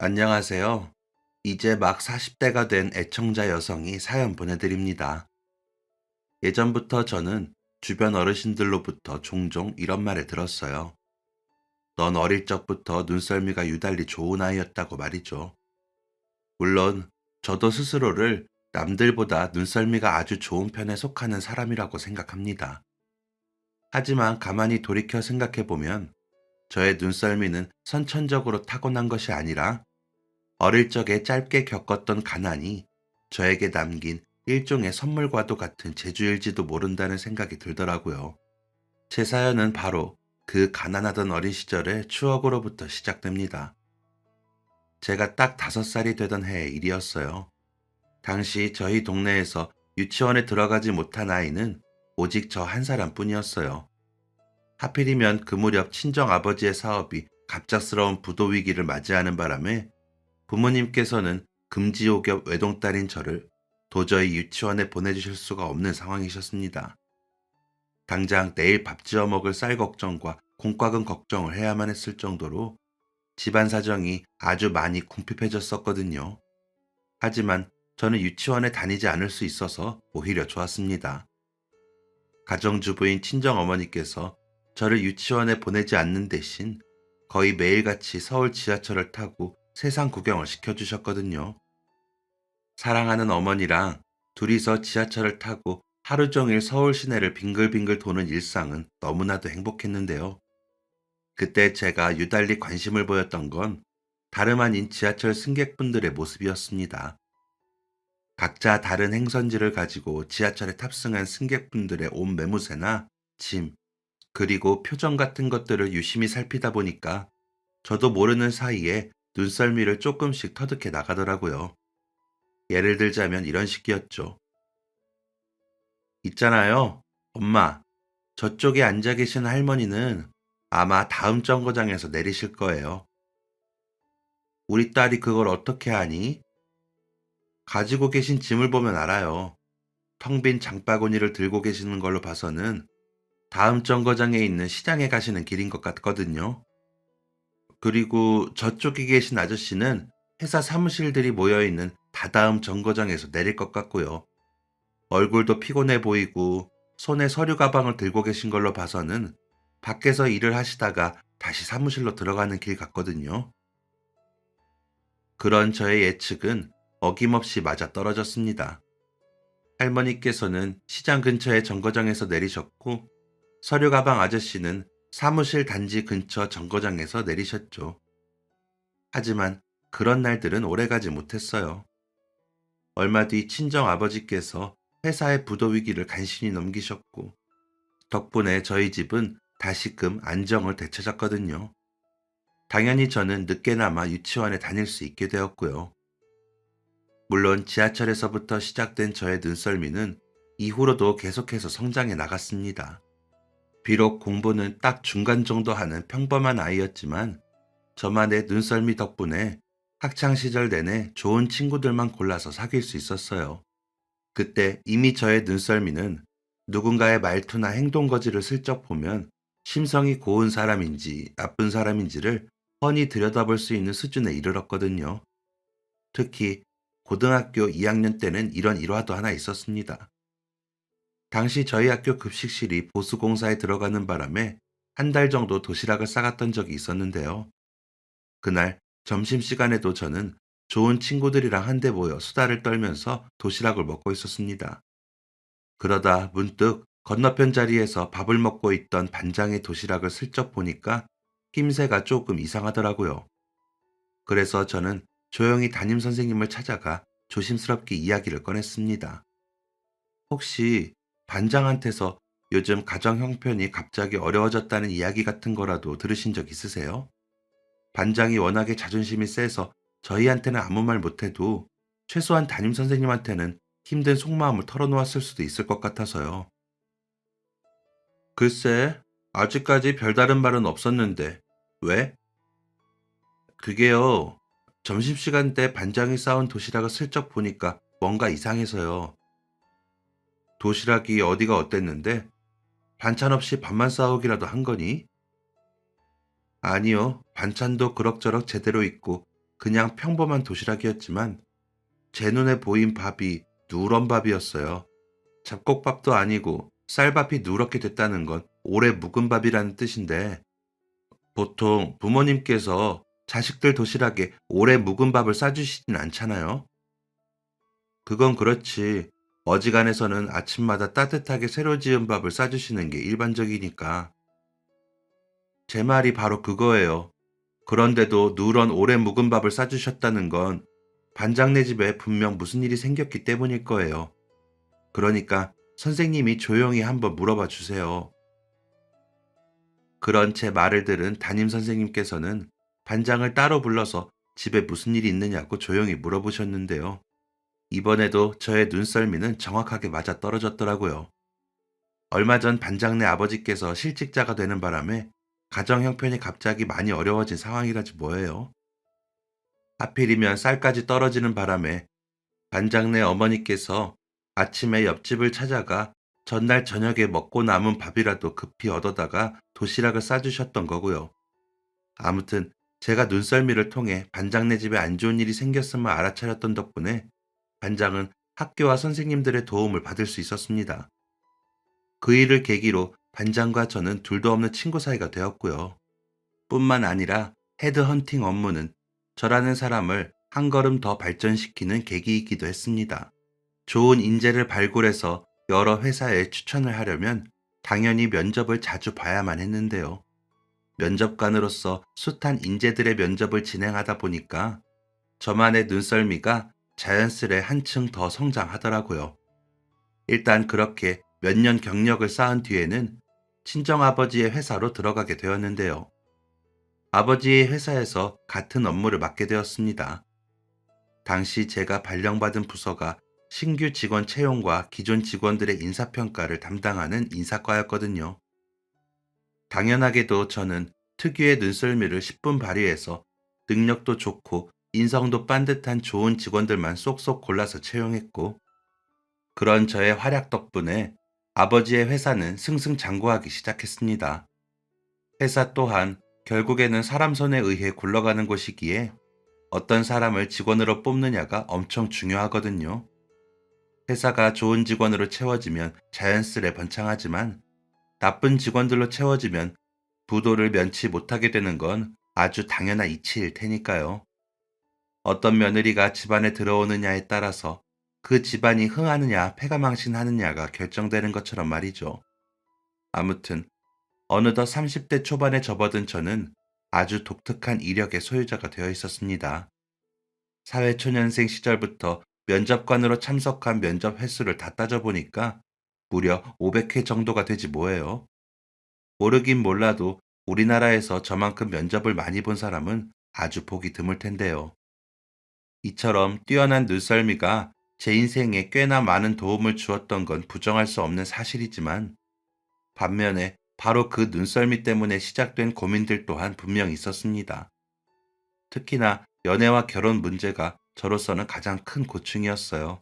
안녕하세요. 이제 막 40대가 된 애청자 여성이 사연 보내드립니다. 예전부터 저는 주변 어르신들로부터 종종 이런 말을 들었어요. 넌 어릴 적부터 눈썰미가 유달리 좋은 아이였다고 말이죠. 물론 저도 스스로를 남들보다 눈썰미가 아주 좋은 편에 속하는 사람이라고 생각합니다. 하지만 가만히 돌이켜 생각해보면 저의 눈썰미는 선천적으로 타고난 것이 아니라 어릴 적에 짧게 겪었던 가난이 저에게 남긴 일종의 선물과도 같은 재주일지도 모른다는 생각이 들더라고요. 제 사연은 바로 그 가난하던 어린 시절의 추억으로부터 시작됩니다. 제가 딱 5살이 되던 해의 일이었어요. 당시 저희 동네에서 유치원에 들어가지 못한 아이는 오직 저 한 사람 뿐이었어요. 하필이면 그 무렵 친정 아버지의 사업이 갑작스러운 부도 위기를 맞이하는 바람에 부모님께서는 금지옥엽 외동딸인 저를 도저히 유치원에 보내주실 수가 없는 상황이셨습니다. 당장 내일 밥 지어 먹을 쌀 걱정과 공과금 걱정을 해야만 했을 정도로 집안 사정이 아주 많이 궁핍해졌었거든요. 하지만 저는 유치원에 다니지 않을 수 있어서 오히려 좋았습니다. 가정주부인 친정어머니께서 저를 유치원에 보내지 않는 대신 거의 매일같이 서울 지하철을 타고 세상 구경을 시켜주셨거든요. 사랑하는 어머니랑 둘이서 지하철을 타고 하루 종일 서울 시내를 빙글빙글 도는 일상은 너무나도 행복했는데요. 그때 제가 유달리 관심을 보였던 건 다름 아닌 지하철 승객분들의 모습이었습니다. 각자 다른 행선지를 가지고 지하철에 탑승한 승객분들의 옷 매무새나 짐, 그리고 표정 같은 것들을 유심히 살피다 보니까 저도 모르는 사이에 눈썰미를 조금씩 터득해 나가더라고요. 예를 들자면 이런 식이었죠. 있잖아요. 엄마, 저쪽에 앉아 계신 할머니는 아마 다음 정거장에서 내리실 거예요. 우리 딸이 그걸 어떻게 아니? 가지고 계신 짐을 보면 알아요. 텅 빈 장바구니를 들고 계시는 걸로 봐서는 다음 정거장에 있는 시장에 가시는 길인 것 같거든요. 그리고 저쪽에 계신 아저씨는 회사 사무실들이 모여 있는 다다음 정거장에서 내릴 것 같고요. 얼굴도 피곤해 보이고 손에 서류 가방을 들고 계신 걸로 봐서는 밖에서 일을 하시다가 다시 사무실로 들어가는 길 같거든요. 그런 저의 예측은 어김없이 맞아 떨어졌습니다. 할머니께서는 시장 근처의 정거장에서 내리셨고 서류 가방 아저씨는 사무실 단지 근처 정거장에서 내리셨죠. 하지만 그런 날들은 오래가지 못했어요. 얼마 뒤 친정 아버지께서 회사의 부도 위기를 간신히 넘기셨고 덕분에 저희 집은 다시금 안정을 되찾았거든요. 당연히 저는 늦게나마 유치원에 다닐 수 있게 되었고요. 물론 지하철에서부터 시작된 저의 눈썰미는 이후로도 계속해서 성장해 나갔습니다. 비록 공부는 딱 중간 정도 하는 평범한 아이였지만 저만의 눈썰미 덕분에 학창 시절 내내 좋은 친구들만 골라서 사귈 수 있었어요. 그때 이미 저의 눈썰미는 누군가의 말투나 행동 거지를 슬쩍 보면 심성이 고운 사람인지 나쁜 사람인지를 훤히 들여다볼 수 있는 수준에 이르렀거든요. 특히 고등학교 2학년 때는 이런 일화도 하나 있었습니다. 당시 저희 학교 급식실이 보수공사에 들어가는 바람에 한 달 정도 도시락을 싸갔던 적이 있었는데요. 그날 점심시간에도 저는 좋은 친구들이랑 한데 모여 수다를 떨면서 도시락을 먹고 있었습니다. 그러다 문득 건너편 자리에서 밥을 먹고 있던 반장의 도시락을 슬쩍 보니까 힘새가 조금 이상하더라고요. 그래서 저는 조용히 담임 선생님을 찾아가 조심스럽게 이야기를 꺼냈습니다. 혹시 반장한테서 요즘 가정 형편이 갑자기 어려워졌다는 이야기 같은 거라도 들으신 적 있으세요? 반장이 워낙에 자존심이 세서 저희한테는 아무 말 못해도 최소한 담임 선생님한테는 힘든 속마음을 털어놓았을 수도 있을 것 같아서요. 글쎄, 아직까지 별다른 말은 없었는데, 왜? 그게요, 점심시간 때 반장이 싸온 도시락을 슬쩍 보니까 뭔가 이상해서요. 도시락이 어디가 어땠는데? 반찬 없이 밥만 싸오기라도 한 거니? 아니요, 반찬도 그럭저럭 제대로 있고, 그냥 평범한 도시락이었지만 제 눈에 보인 밥이 누런 밥이었어요. 잡곡밥도 아니고 쌀밥이 누렇게 됐다는 건 오래 묵은 밥이라는 뜻인데 보통 부모님께서 자식들 도시락에 오래 묵은 밥을 싸주시진 않잖아요. 그건 그렇지. 어지간해서는 아침마다 따뜻하게 새로 지은 밥을 싸주시는 게 일반적이니까. 제 말이 바로 그거예요. 그런데도 누런 오래 묵은 밥을 싸주셨다는 건 반장네 집에 분명 무슨 일이 생겼기 때문일 거예요. 그러니까 선생님이 조용히 한번 물어봐 주세요. 그런 제 말을 들은 담임 선생님께서는 반장을 따로 불러서 집에 무슨 일이 있느냐고 조용히 물어보셨는데요. 이번에도 저의 눈썰미는 정확하게 맞아 떨어졌더라고요. 얼마 전 반장네 아버지께서 실직자가 되는 바람에 가정 형편이 갑자기 많이 어려워진 상황이라지 뭐예요. 하필이면 쌀까지 떨어지는 바람에 반장네 어머니께서 아침에 옆집을 찾아가 전날 저녁에 먹고 남은 밥이라도 급히 얻어다가 도시락을 싸주셨던 거고요. 아무튼 제가 눈썰미를 통해 반장네 집에 안 좋은 일이 생겼음을 알아차렸던 덕분에 반장은 학교와 선생님들의 도움을 받을 수 있었습니다. 그 일을 계기로 반장과 저는 둘도 없는 친구 사이가 되었고요. 뿐만 아니라 헤드헌팅 업무는 저라는 사람을 한 걸음 더 발전시키는 계기이기도 했습니다. 좋은 인재를 발굴해서 여러 회사에 추천을 하려면 당연히 면접을 자주 봐야만 했는데요. 면접관으로서 숱한 인재들의 면접을 진행하다 보니까 저만의 눈썰미가 자연스레 한층 더 성장하더라고요. 일단 그렇게 몇 년 경력을 쌓은 뒤에는 친정아버지의 회사로 들어가게 되었는데요. 아버지의 회사에서 같은 업무를 맡게 되었습니다. 당시 제가 발령받은 부서가 신규 직원 채용과 기존 직원들의 인사평가를 담당하는 인사과였거든요. 당연하게도 저는 특유의 눈썰미를 10분 발휘해서 능력도 좋고 인성도 반듯한 좋은 직원들만 쏙쏙 골라서 채용했고, 그런 저의 활약 덕분에 아버지의 회사는 승승장구하기 시작했습니다. 회사 또한 결국에는 사람 손에 의해 굴러가는 곳이기에 어떤 사람을 직원으로 뽑느냐가 엄청 중요하거든요. 회사가 좋은 직원으로 채워지면 자연스레 번창하지만 나쁜 직원들로 채워지면 부도를 면치 못하게 되는 건 아주 당연한 이치일 테니까요. 어떤 며느리가 집안에 들어오느냐에 따라서 그 집안이 흥하느냐 패가망신하느냐가 결정되는 것처럼 말이죠. 아무튼 어느덧 30대 초반에 접어든 저는 아주 독특한 이력의 소유자가 되어 있었습니다. 사회초년생 시절부터 면접관으로 참석한 면접 횟수를 다 따져보니까 무려 500회 정도가 되지 뭐예요. 모르긴 몰라도 우리나라에서 저만큼 면접을 많이 본 사람은 아주 보기 드물 텐데요. 이처럼 뛰어난 눈썰미가 제 인생에 꽤나 많은 도움을 주었던 건 부정할 수 없는 사실이지만 반면에 바로 그 눈썰미 때문에 시작된 고민들 또한 분명 있었습니다. 특히나 연애와 결혼 문제가 저로서는 가장 큰 고충이었어요.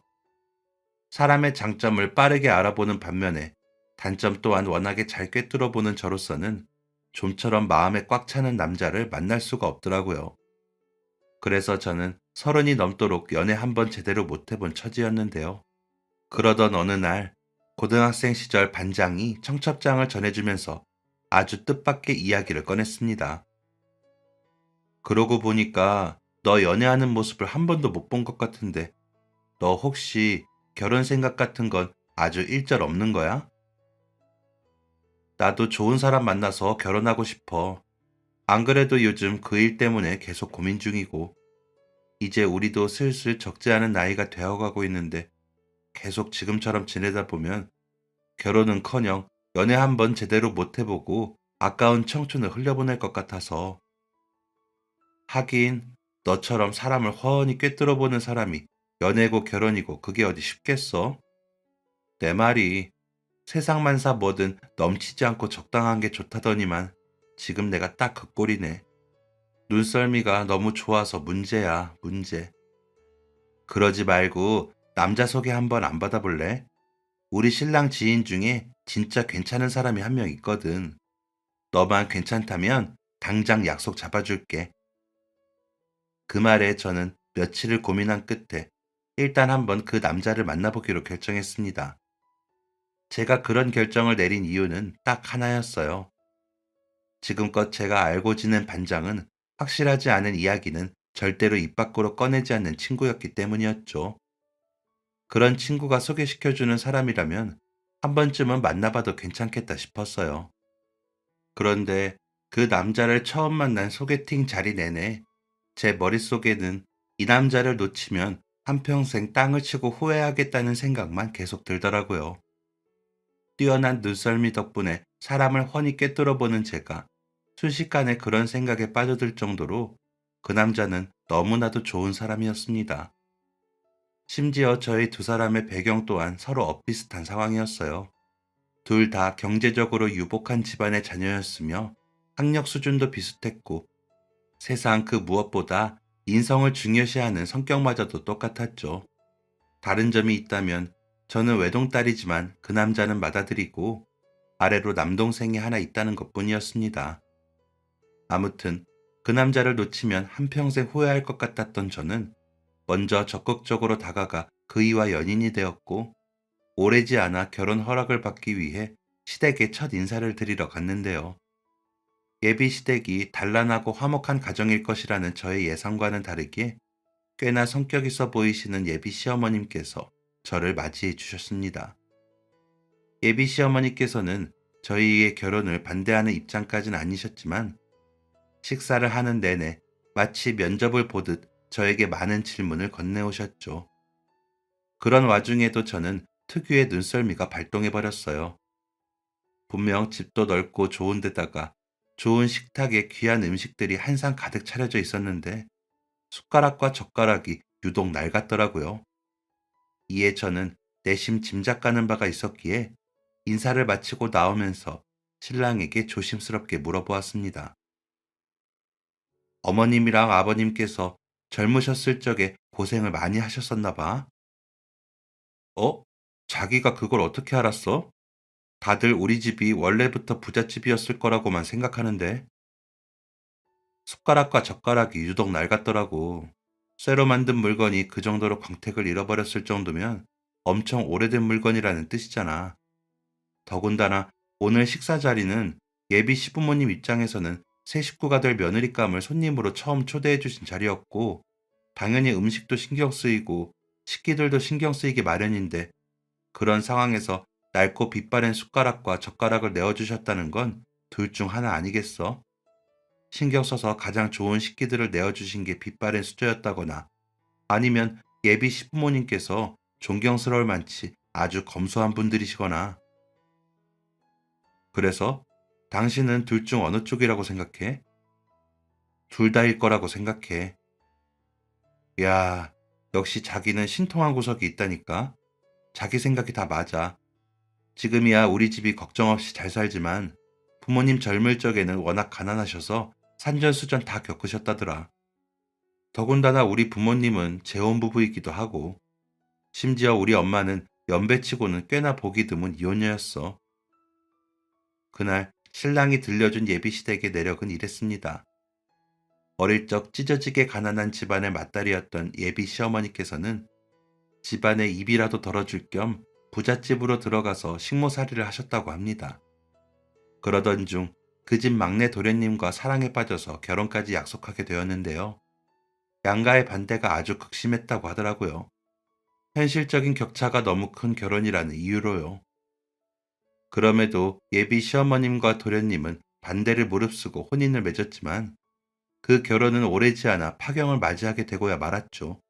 사람의 장점을 빠르게 알아보는 반면에 단점 또한 워낙에 잘 꿰뚫어보는 저로서는 좀처럼 마음에 꽉 차는 남자를 만날 수가 없더라고요. 그래서 저는 30이 넘도록 연애 한 번 제대로 못 해본 처지였는데요. 그러던 어느 날 고등학생 시절 반장이 청첩장을 전해주면서 아주 뜻밖의 이야기를 꺼냈습니다. 그러고 보니까 너 연애하는 모습을 한 번도 못 본 것 같은데 너 혹시 결혼 생각 같은 건 아주 일절 없는 거야? 나도 좋은 사람 만나서 결혼하고 싶어. 안 그래도 요즘 그 일 때문에 계속 고민 중이고 이제 우리도 슬슬 적지 않은 나이가 되어가고 있는데 계속 지금처럼 지내다 보면 결혼은커녕 연애 한 번 제대로 못 해보고 아까운 청춘을 흘려보낼 것 같아서. 하긴 너처럼 사람을 훤히 꿰뚫어보는 사람이 연애고 결혼이고 그게 어디 쉽겠어? 내 말이 세상만사 뭐든 넘치지 않고 적당한 게 좋다더니만 지금 내가 딱 그 꼴이네. 눈썰미가 너무 좋아서 문제야, 문제. 그러지 말고 남자 소개 한번 안 받아볼래? 우리 신랑 지인 중에 진짜 괜찮은 사람이 한 명 있거든. 너만 괜찮다면 당장 약속 잡아줄게. 그 말에 저는 며칠을 고민한 끝에 일단 한번 그 남자를 만나보기로 결정했습니다. 제가 그런 결정을 내린 이유는 딱 하나였어요. 지금껏 제가 알고 지낸 반장은 확실하지 않은 이야기는 절대로 입 밖으로 꺼내지 않는 친구였기 때문이었죠. 그런 친구가 소개시켜주는 사람이라면 한 번쯤은 만나봐도 괜찮겠다 싶었어요. 그런데 그 남자를 처음 만난 소개팅 자리 내내 제 머릿속에는 이 남자를 놓치면 한평생 땅을 치고 후회하겠다는 생각만 계속 들더라고요. 뛰어난 눈썰미 덕분에 사람을 훤히 꿰뚫어보는 제가 순식간에 그런 생각에 빠져들 정도로 그 남자는 너무나도 좋은 사람이었습니다. 심지어 저희 두 사람의 배경 또한 서로 엇비슷한 상황이었어요. 둘 다 경제적으로 유복한 집안의 자녀였으며 학력 수준도 비슷했고 세상 그 무엇보다 인성을 중요시하는 성격마저도 똑같았죠. 다른 점이 있다면 저는 외동딸이지만 그 남자는 맏아들이고 아래로 남동생이 하나 있다는 것뿐이었습니다. 아무튼 그 남자를 놓치면 한평생 후회할 것 같았던 저는 먼저 적극적으로 다가가 그이와 연인이 되었고 오래지 않아 결혼 허락을 받기 위해 시댁에 첫 인사를 드리러 갔는데요. 예비 시댁이 단란하고 화목한 가정일 것이라는 저의 예상과는 다르게 꽤나 성격 있어 보이시는 예비 시어머님께서 저를 맞이해 주셨습니다. 예비 시어머니께서는 저희의 결혼을 반대하는 입장까지는 아니셨지만 식사를 하는 내내 마치 면접을 보듯 저에게 많은 질문을 건네오셨죠. 그런 와중에도 저는 특유의 눈썰미가 발동해버렸어요. 분명 집도 넓고 좋은 데다가 좋은 식탁에 귀한 음식들이 한 상 가득 차려져 있었는데 숟가락과 젓가락이 유독 낡았더라고요. 이에 저는 내심 짐작가는 바가 있었기에 인사를 마치고 나오면서 신랑에게 조심스럽게 물어보았습니다. 어머님이랑 아버님께서 젊으셨을 적에 고생을 많이 하셨었나 봐. 어? 자기가 그걸 어떻게 알았어? 다들 우리 집이 원래부터 부잣집이었을 거라고만 생각하는데 숟가락과 젓가락이 유독 낡았더라고. 쇠로 만든 물건이 그 정도로 광택을 잃어버렸을 정도면 엄청 오래된 물건이라는 뜻이잖아. 더군다나 오늘 식사 자리는 예비 시부모님 입장에서는 새 식구가 될 며느리감을 손님으로 처음 초대해 주신 자리였고, 당연히 음식도 신경 쓰이고, 식기들도 신경 쓰이기 마련인데, 그런 상황에서 낡고 빛바랜 숟가락과 젓가락을 내어주셨다는 건 둘 중 하나 아니겠어? 신경 써서 가장 좋은 식기들을 내어주신 게 빛바랜 수저였다거나, 아니면 예비 시부모님께서 존경스러울 만치 아주 검소한 분들이시거나, 그래서 당신은 둘 중 어느 쪽이라고 생각해? 둘 다일 거라고 생각해. 야, 역시 자기는 신통한 구석이 있다니까. 자기 생각이 다 맞아. 지금이야 우리 집이 걱정 없이 잘 살지만 부모님 젊을 적에는 워낙 가난하셔서 산전수전 다 겪으셨다더라. 더군다나 우리 부모님은 재혼부부이기도 하고 심지어 우리 엄마는 연배치고는 꽤나 보기 드문 이혼녀였어. 그날 신랑이 들려준 예비시댁의 내력은 이랬습니다. 어릴 적 찢어지게 가난한 집안의 맏딸이었던 예비 시어머니께서는 집안의 입이라도 덜어줄 겸 부잣집으로 들어가서 식모살이를 하셨다고 합니다. 그러던 중 그 집 막내 도련님과 사랑에 빠져서 결혼까지 약속하게 되었는데요. 양가의 반대가 아주 극심했다고 하더라고요. 현실적인 격차가 너무 큰 결혼이라는 이유로요. 그럼에도 예비 시어머님과 도련님은 반대를 무릅쓰고 혼인을 맺었지만 그 결혼은 오래지 않아 파경을 맞이하게 되고야 말았죠.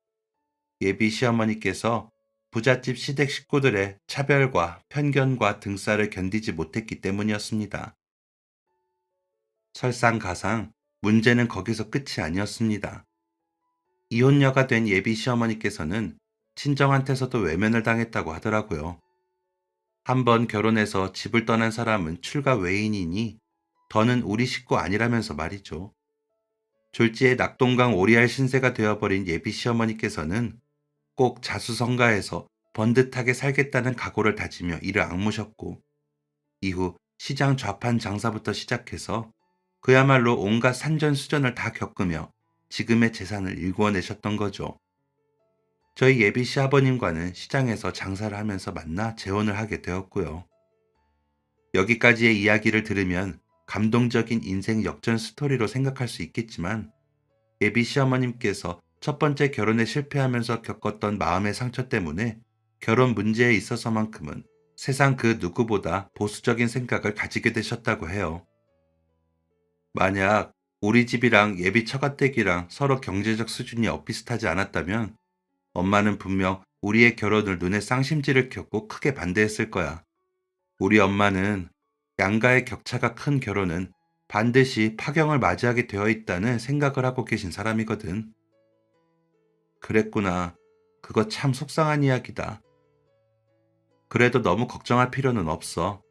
예비 시어머니께서 부잣집 시댁 식구들의 차별과 편견과 등살을 견디지 못했기 때문이었습니다. 설상가상 문제는 거기서 끝이 아니었습니다. 이혼녀가 된 예비 시어머니께서는 친정한테서도 외면을 당했다고 하더라고요. 한번 결혼해서 집을 떠난 사람은 출가 외인이니 더는 우리 식구 아니라면서 말이죠. 졸지에 낙동강 오리알 신세가 되어버린 예비 시어머니께서는 꼭 자수성가해서 번듯하게 살겠다는 각오를 다지며 이를 악무셨고 이후 시장 좌판 장사부터 시작해서 그야말로 온갖 산전수전을 다 겪으며 지금의 재산을 일구어내셨던 거죠. 저희 예비 시아버님과는 시장에서 장사를 하면서 만나 재혼을 하게 되었고요. 여기까지의 이야기를 들으면 감동적인 인생 역전 스토리로 생각할 수 있겠지만 예비 시어머님께서 첫 번째 결혼에 실패하면서 겪었던 마음의 상처 때문에 결혼 문제에 있어서만큼은 세상 그 누구보다 보수적인 생각을 가지게 되셨다고 해요. 만약 우리 집이랑 예비 처가댁이랑 서로 경제적 수준이 엇비슷하지 않았다면 엄마는 분명 우리의 결혼을 눈에 쌍심지를 켜고 크게 반대했을 거야. 우리 엄마는 양가의 격차가 큰 결혼은 반드시 파경을 맞이하게 되어 있다는 생각을 하고 계신 사람이거든. 그랬구나. 그거 참 속상한 이야기다. 그래도 너무 걱정할 필요는 없어.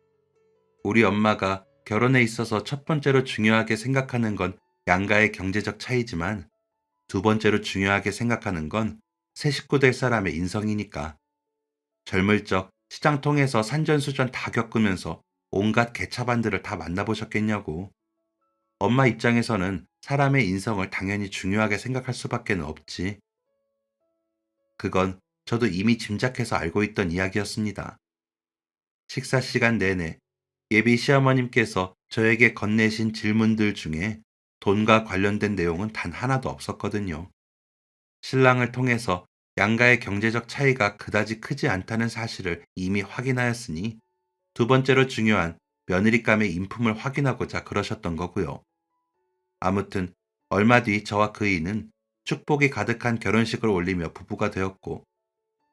우리 엄마가 결혼에 있어서 첫 번째로 중요하게 생각하는 건 양가의 경제적 차이지만 두 번째로 중요하게 생각하는 건 새 식구 될 사람의 인성이니까. 젊을 적 시장 통해서 산전수전 다 겪으면서 온갖 개차반들을 다 만나보셨겠냐고. 엄마 입장에서는 사람의 인성을 당연히 중요하게 생각할 수밖에 없지. 그건 저도 이미 짐작해서 알고 있던 이야기였습니다. 식사 시간 내내 예비 시어머님께서 저에게 건네신 질문들 중에 돈과 관련된 내용은 단 하나도 없었거든요. 신랑을 통해서 양가의 경제적 차이가 그다지 크지 않다는 사실을 이미 확인하였으니 두 번째로 중요한 며느리감의 인품을 확인하고자 그러셨던 거고요. 아무튼 얼마 뒤 저와 그이는 축복이 가득한 결혼식을 올리며 부부가 되었고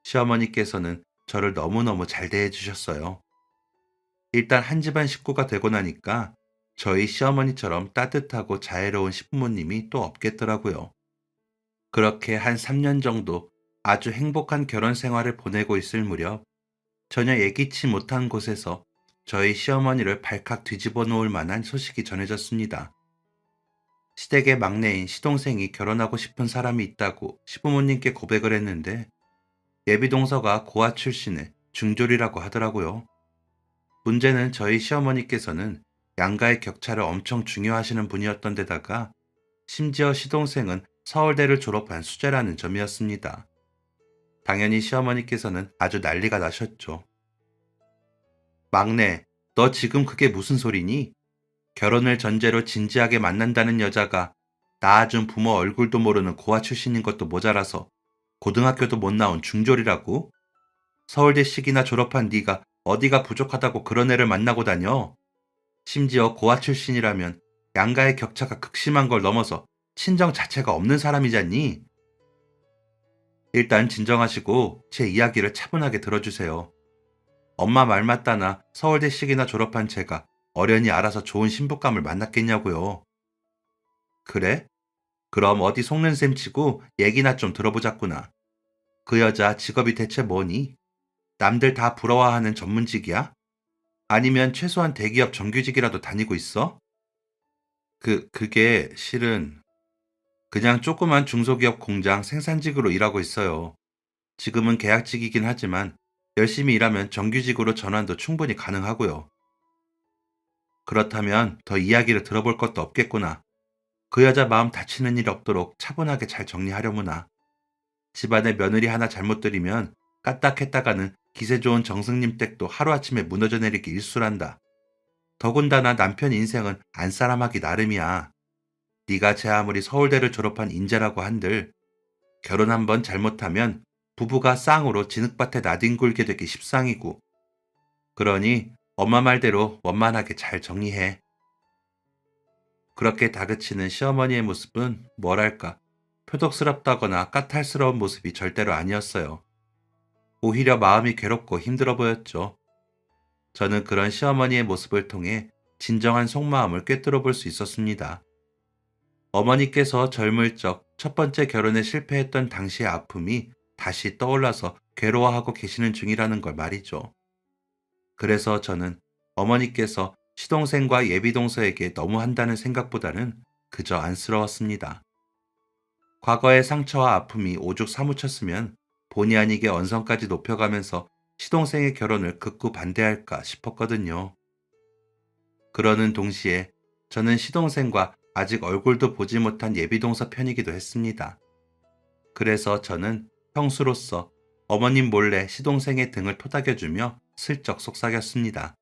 시어머니께서는 저를 너무너무 잘 대해주셨어요. 일단 한 집안 식구가 되고 나니까 저희 시어머니처럼 따뜻하고 자애로운 시부모님이 또 없겠더라고요. 그렇게 한 3년 정도 아주 행복한 결혼 생활을 보내고 있을 무렵 전혀 예기치 못한 곳에서 저희 시어머니를 발칵 뒤집어 놓을 만한 소식이 전해졌습니다. 시댁의 막내인 시동생이 결혼하고 싶은 사람이 있다고 시부모님께 고백을 했는데 예비동서가 고아 출신의 중졸이라고 하더라고요. 문제는 저희 시어머니께서는 양가의 격차를 엄청 중요하시는 분이었던 데다가 심지어 시동생은 서울대를 졸업한 수재라는 점이었습니다. 당연히 시어머니께서는 아주 난리가 나셨죠. 막내, 너 지금 그게 무슨 소리니? 결혼을 전제로 진지하게 만난다는 여자가 낳아준 부모 얼굴도 모르는 고아 출신인 것도 모자라서 고등학교도 못 나온 중졸이라고? 서울대식이나 졸업한 네가 어디가 부족하다고 그런 애를 만나고 다녀? 심지어 고아 출신이라면 양가의 격차가 극심한 걸 넘어서 친정 자체가 없는 사람이잖니? 일단 진정하시고 제 이야기를 차분하게 들어주세요. 엄마 말 맞다나 서울대식이나 졸업한 제가 어련히 알아서 좋은 신부감을 만났겠냐고요. 그래? 그럼 어디 속는 셈 치고 얘기나 좀 들어보자꾸나. 그 여자 직업이 대체 뭐니? 남들 다 부러워하는 전문직이야? 아니면 최소한 대기업 정규직이라도 다니고 있어? 그게 실은 그냥 조그만 중소기업 공장 생산직으로 일하고 있어요. 지금은 계약직이긴 하지만 열심히 일하면 정규직으로 전환도 충분히 가능하고요. 그렇다면 더 이야기를 들어볼 것도 없겠구나. 그 여자 마음 다치는 일 없도록 차분하게 잘 정리하려무나. 집안에 며느리 하나 잘못 들이면 까딱했다가는 기세 좋은 정승님 댁도 하루아침에 무너져 내리기 일쑤란다. 더군다나 남편 인생은 안사람하기 나름이야. 네가 제 아무리 서울대를 졸업한 인재라고 한들 결혼 한번 잘못하면 부부가 쌍으로 진흙밭에 나뒹굴게 되기 십상이고 그러니 엄마 말대로 원만하게 잘 정리해. 그렇게 다그치는 시어머니의 모습은 뭐랄까 표독스럽다거나 까탈스러운 모습이 절대로 아니었어요. 오히려 마음이 괴롭고 힘들어 보였죠. 저는 그런 시어머니의 모습을 통해 진정한 속마음을 꿰뚫어 볼 수 있었습니다. 어머니께서 젊을 적 첫 번째 결혼에 실패했던 당시의 아픔이 다시 떠올라서 괴로워하고 계시는 중이라는 걸 말이죠. 그래서 저는 어머니께서 시동생과 예비동서에게 너무 한다는 생각보다는 그저 안쓰러웠습니다. 과거의 상처와 아픔이 오죽 사무쳤으면 본의 아니게 언성까지 높여가면서 시동생의 결혼을 극구 반대할까 싶었거든요. 그러는 동시에 저는 시동생과 아직 얼굴도 보지 못한 예비동서 편이기도 했습니다. 그래서 저는 형수로서 어머님 몰래 시동생의 등을 토닥여주며 슬쩍 속삭였습니다.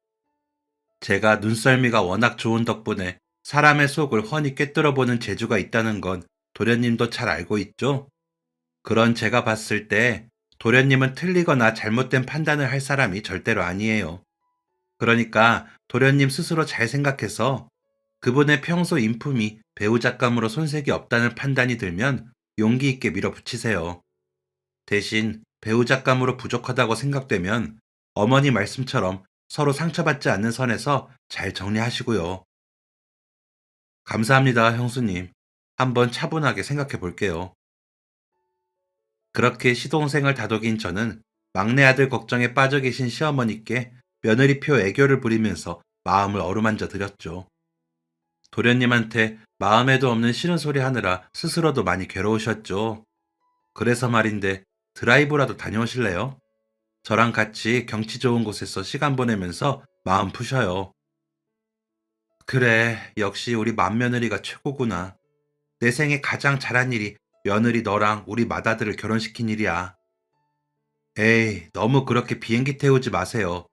제가 눈썰미가 워낙 좋은 덕분에 사람의 속을 훤히 꿰뚫어보는 재주가 있다는 건 도련님도 잘 알고 있죠? 그런 제가 봤을 때 도련님은 틀리거나 잘못된 판단을 할 사람이 절대로 아니에요. 그러니까 도련님 스스로 잘 생각해서 그분의 평소 인품이 배우작감으로 손색이 없다는 판단이 들면 용기 있게 밀어붙이세요. 대신 배우작감으로 부족하다고 생각되면 어머니 말씀처럼 서로 상처받지 않는 선에서 잘 정리하시고요. 감사합니다, 형수님. 한번 차분하게 생각해 볼게요. 그렇게 시동생을 다독인 저는 막내 아들 걱정에 빠져 계신 시어머니께 며느리표 애교를 부리면서 마음을 어루만져 드렸죠. 도련님한테 마음에도 없는 싫은 소리 하느라 스스로도 많이 괴로우셨죠. 그래서 말인데 드라이브라도 다녀오실래요? 저랑 같이 경치 좋은 곳에서 시간 보내면서 마음 푸셔요. 그래, 역시 우리 맏며느리가 최고구나. 내 생에 가장 잘한 일이 며느리 너랑 우리 맏아들을 결혼시킨 일이야. 에이, 너무 그렇게 비행기 태우지 마세요.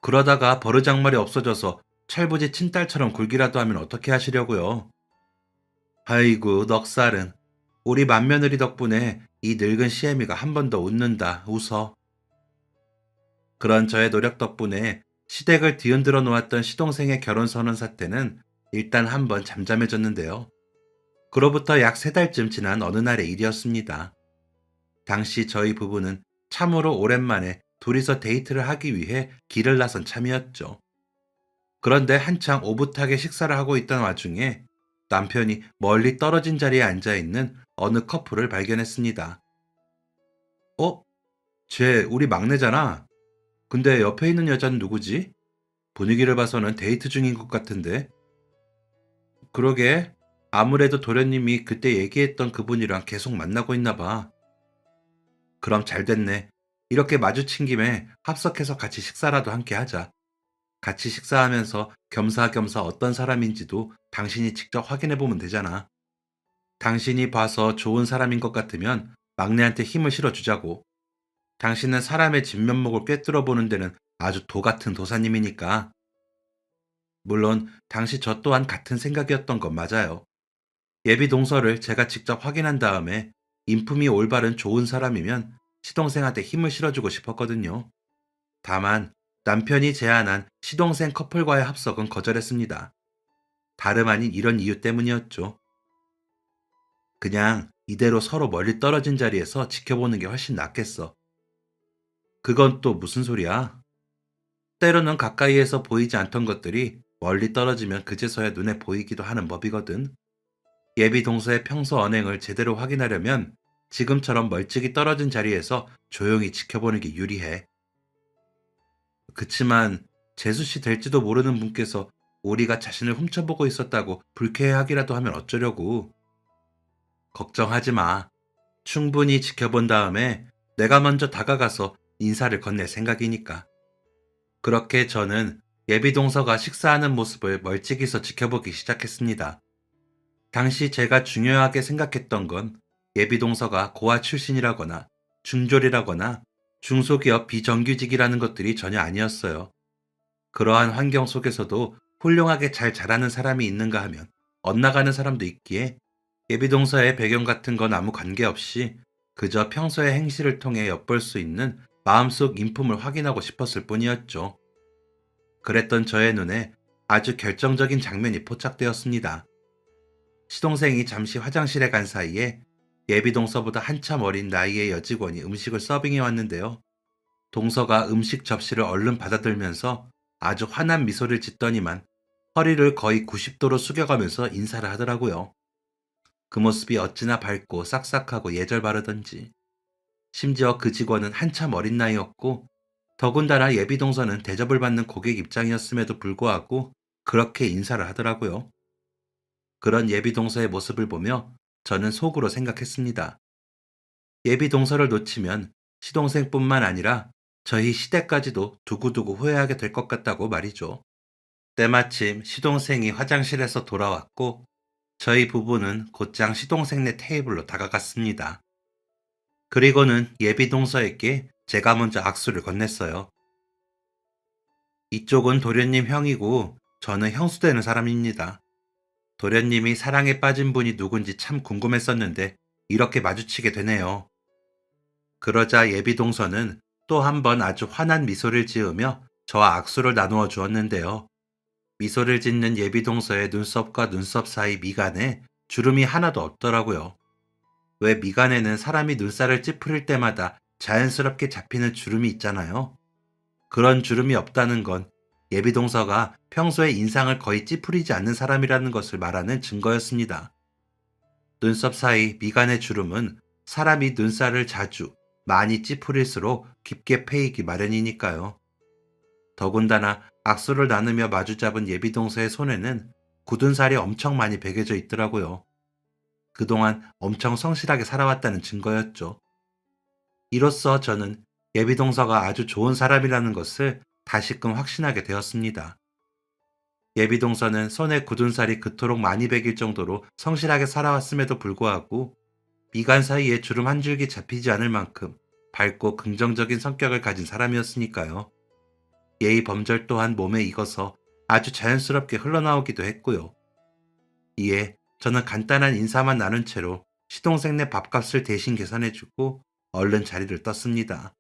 그러다가 버르장머리 없어져서 철부지 친딸처럼 굴기라도 하면 어떻게 하시려고요? 아이고, 넉살은. 우리 맏며느리 덕분에 이 늙은 시애미가 한 번 더 웃는다, 웃어. 그런 저의 노력 덕분에 시댁을 뒤흔들어 놓았던 시동생의 결혼 선언 사태는 일단 한번 잠잠해졌는데요. 그로부터 약 3달쯤 지난 어느 날의 일이었습니다. 당시 저희 부부는 참으로 오랜만에 둘이서 데이트를 하기 위해 길을 나선 참이었죠. 그런데 한창 오붓하게 식사를 하고 있던 와중에 남편이 멀리 떨어진 자리에 앉아 있는 어느 커플을 발견했습니다. 어? 쟤 우리 막내잖아. 근데 옆에 있는 여자는 누구지? 분위기를 봐서는 데이트 중인 것 같은데. 그러게. 아무래도 도련님이 그때 얘기했던 그분이랑 계속 만나고 있나 봐. 그럼 잘 됐네. 이렇게 마주친 김에 합석해서 같이 식사라도 함께 하자. 같이 식사하면서 겸사겸사 어떤 사람인지도 당신이 직접 확인해 보면 되잖아. 당신이 봐서 좋은 사람인 것 같으면 막내한테 힘을 실어주자고. 당신은 사람의 진면목을 꿰뚫어 보는 데는 아주 도 같은 도사님이니까. 물론 당시 저 또한 같은 생각이었던 건 맞아요. 예비 동서를 제가 직접 확인한 다음에 인품이 올바른 좋은 사람이면 시동생한테 힘을 실어주고 싶었거든요. 다만 남편이 제안한 시동생 커플과의 합석은 거절했습니다. 다름 아닌 이런 이유 때문이었죠. 그냥 이대로 서로 멀리 떨어진 자리에서 지켜보는 게 훨씬 낫겠어. 그건 또 무슨 소리야? 때로는 가까이에서 보이지 않던 것들이 멀리 떨어지면 그제서야 눈에 보이기도 하는 법이거든. 예비 동서의 평소 언행을 제대로 확인하려면 지금처럼 멀찍이 떨어진 자리에서 조용히 지켜보는 게 유리해. 그치만 재수 씨 될지도 모르는 분께서 우리가 자신을 훔쳐보고 있었다고 불쾌해하기라도 하면 어쩌려고. 걱정하지 마. 충분히 지켜본 다음에 내가 먼저 다가가서 인사를 건넬 생각이니까. 그렇게 저는 예비 동서가 식사하는 모습을 멀찍이서 지켜보기 시작했습니다. 당시 제가 중요하게 생각했던 건 예비 동서가 고아 출신이라거나 중졸이라거나 중소기업 비정규직이라는 것들이 전혀 아니었어요. 그러한 환경 속에서도 훌륭하게 잘 자라는 사람이 있는가 하면 엇나가는 사람도 있기에 예비 동서의 배경 같은 건 아무 관계없이 그저 평소의 행실을 통해 엿볼 수 있는 마음속 인품을 확인하고 싶었을 뿐이었죠. 그랬던 저의 눈에 아주 결정적인 장면이 포착되었습니다. 시동생이 잠시 화장실에 간 사이에 예비 동서보다 한참 어린 나이의 여직원이 음식을 서빙해 왔는데요. 동서가 음식 접시를 얼른 받아들면서 아주 환한 미소를 짓더니만 허리를 거의 90도로 숙여가면서 인사를 하더라고요. 그 모습이 어찌나 밝고 싹싹하고 예절 바르던지. 심지어 그 직원은 한참 어린 나이였고 더군다나 예비 동서는 대접을 받는 고객 입장이었음에도 불구하고 그렇게 인사를 하더라고요. 그런 예비 동서의 모습을 보며 저는 속으로 생각했습니다. 예비 동서를 놓치면 시동생뿐만 아니라 저희 시댁까지도 두고두고 후회하게 될 것 같다고 말이죠. 때마침 시동생이 화장실에서 돌아왔고 저희 부부는 곧장 시동생네 테이블로 다가갔습니다. 그리고는 예비 동서에게 제가 먼저 악수를 건넸어요. 이쪽은 도련님 형이고 저는 형수되는 사람입니다. 도련님이 사랑에 빠진 분이 누군지 참 궁금했었는데 이렇게 마주치게 되네요. 그러자 예비 동서는 또 한 번 아주 환한 미소를 지으며 저와 악수를 나누어 주었는데요. 미소를 짓는 예비 동서의 눈썹과 눈썹 사이 미간에 주름이 하나도 없더라고요. 왜 미간에는 사람이 눈살을 찌푸릴 때마다 자연스럽게 잡히는 주름이 있잖아요. 그런 주름이 없다는 건 예비 동서가 평소에 인상을 거의 찌푸리지 않는 사람이라는 것을 말하는 증거였습니다. 눈썹 사이 미간의 주름은 사람이 눈살을 자주, 많이 찌푸릴수록 깊게 패이기 마련이니까요. 더군다나 악수를 나누며 마주잡은 예비 동서의 손에는 굳은 살이 엄청 많이 베겨져 있더라고요. 그동안 엄청 성실하게 살아왔다는 증거였죠. 이로써 저는 예비 동서가 아주 좋은 사람이라는 것을 다시금 확신하게 되었습니다. 예비 동서는 손에 굳은 살이 그토록 많이 베길 정도로 성실하게 살아왔음에도 불구하고 미간 사이에 주름 한 줄기 잡히지 않을 만큼 밝고 긍정적인 성격을 가진 사람이었으니까요. 예의 범절 또한 몸에 익어서 아주 자연스럽게 흘러나오기도 했고요. 이에 저는 간단한 인사만 나눈 채로 시동생네 밥값을 대신 계산해주고 얼른 자리를 떴습니다.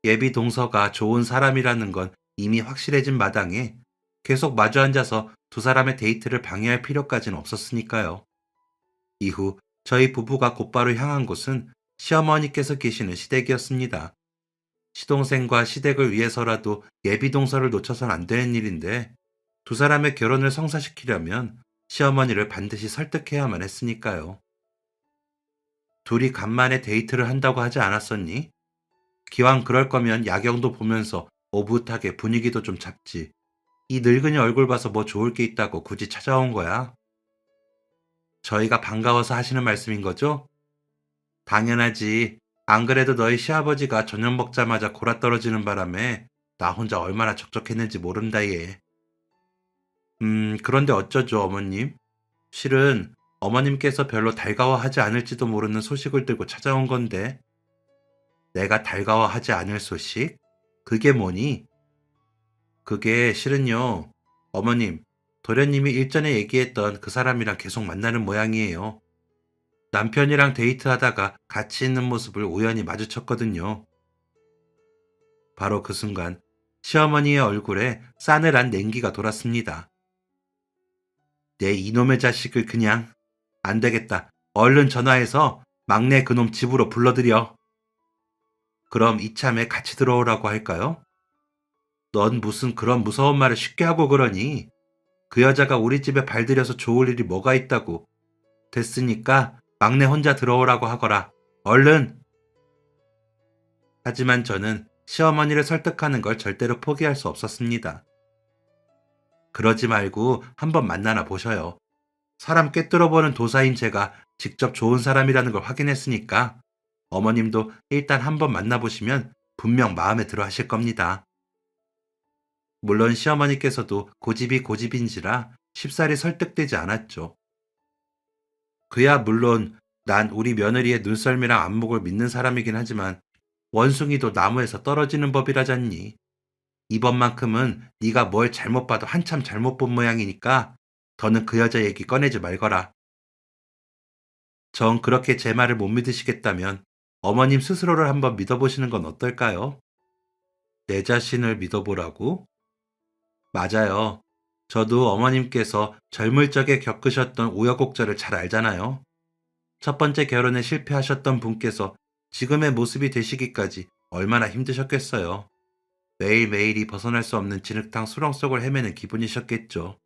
예비 동서가 좋은 사람이라는 건 이미 확실해진 마당에 계속 마주 앉아서 두 사람의 데이트를 방해할 필요까지는 없었으니까요. 이후 저희 부부가 곧바로 향한 곳은 시어머니께서 계시는 시댁이었습니다. 시동생과 시댁을 위해서라도 예비 동서를 놓쳐선 안 되는 일인데 두 사람의 결혼을 성사시키려면 시어머니를 반드시 설득해야만 했으니까요. 둘이 간만에 데이트를 한다고 하지 않았었니? 기왕 그럴 거면 야경도 보면서 오붓하게 분위기도 좀 잡지. 이 늙은이 얼굴 봐서 뭐 좋을 게 있다고 굳이 찾아온 거야? 저희가 반가워서 하시는 말씀인 거죠? 당연하지. 안 그래도 너희 시아버지가 저녁 먹자마자 골아떨어지는 바람에 나 혼자 얼마나 적적했는지 모른다 얘. 그런데 어쩌죠, 어머님? 실은 어머님께서 별로 달가워하지 않을지도 모르는 소식을 들고 찾아온 건데, 내가 달가워하지 않을 소식? 그게 뭐니? 그게 실은요, 어머님, 도련님이 일전에 얘기했던 그 사람이랑 계속 만나는 모양이에요. 남편이랑 데이트하다가 같이 있는 모습을 우연히 마주쳤거든요. 바로 그 순간 시어머니의 얼굴에 싸늘한 냉기가 돌았습니다. 내 이놈의 자식을 그냥 안 되겠다. 얼른 전화해서 막내 그놈 집으로 불러들여. 그럼 이참에 같이 들어오라고 할까요? 넌 무슨 그런 무서운 말을 쉽게 하고 그러니? 그 여자가 우리 집에 발들여서 좋을 일이 뭐가 있다고. 됐으니까 막내 혼자 들어오라고 하거라. 얼른! 하지만 저는 시어머니를 설득하는 걸 절대로 포기할 수 없었습니다. 그러지 말고 한번 만나나 보셔요. 사람 꿰뚫어보는 도사인 제가 직접 좋은 사람이라는 걸 확인했으니까 어머님도 일단 한번 만나보시면 분명 마음에 들어 하실 겁니다. 물론 시어머니께서도 고집이 고집인지라 쉽사리 설득되지 않았죠. 그야 물론 난 우리 며느리의 눈썰미랑 안목을 믿는 사람이긴 하지만 원숭이도 나무에서 떨어지는 법이라잖니. 이번만큼은 네가 뭘 잘못 봐도 한참 잘못 본 모양이니까 더는 그 여자 얘기 꺼내지 말거라. 정 그렇게 제 말을 못 믿으시겠다면 어머님 스스로를 한번 믿어보시는 건 어떨까요? 내 자신을 믿어보라고? 맞아요. 저도 어머님께서 젊을 적에 겪으셨던 우여곡절을 잘 알잖아요. 첫 번째 결혼에 실패하셨던 분께서 지금의 모습이 되시기까지 얼마나 힘드셨겠어요. 매일매일이 벗어날 수 없는 진흙탕 수렁 속을 헤매는 기분이셨겠죠.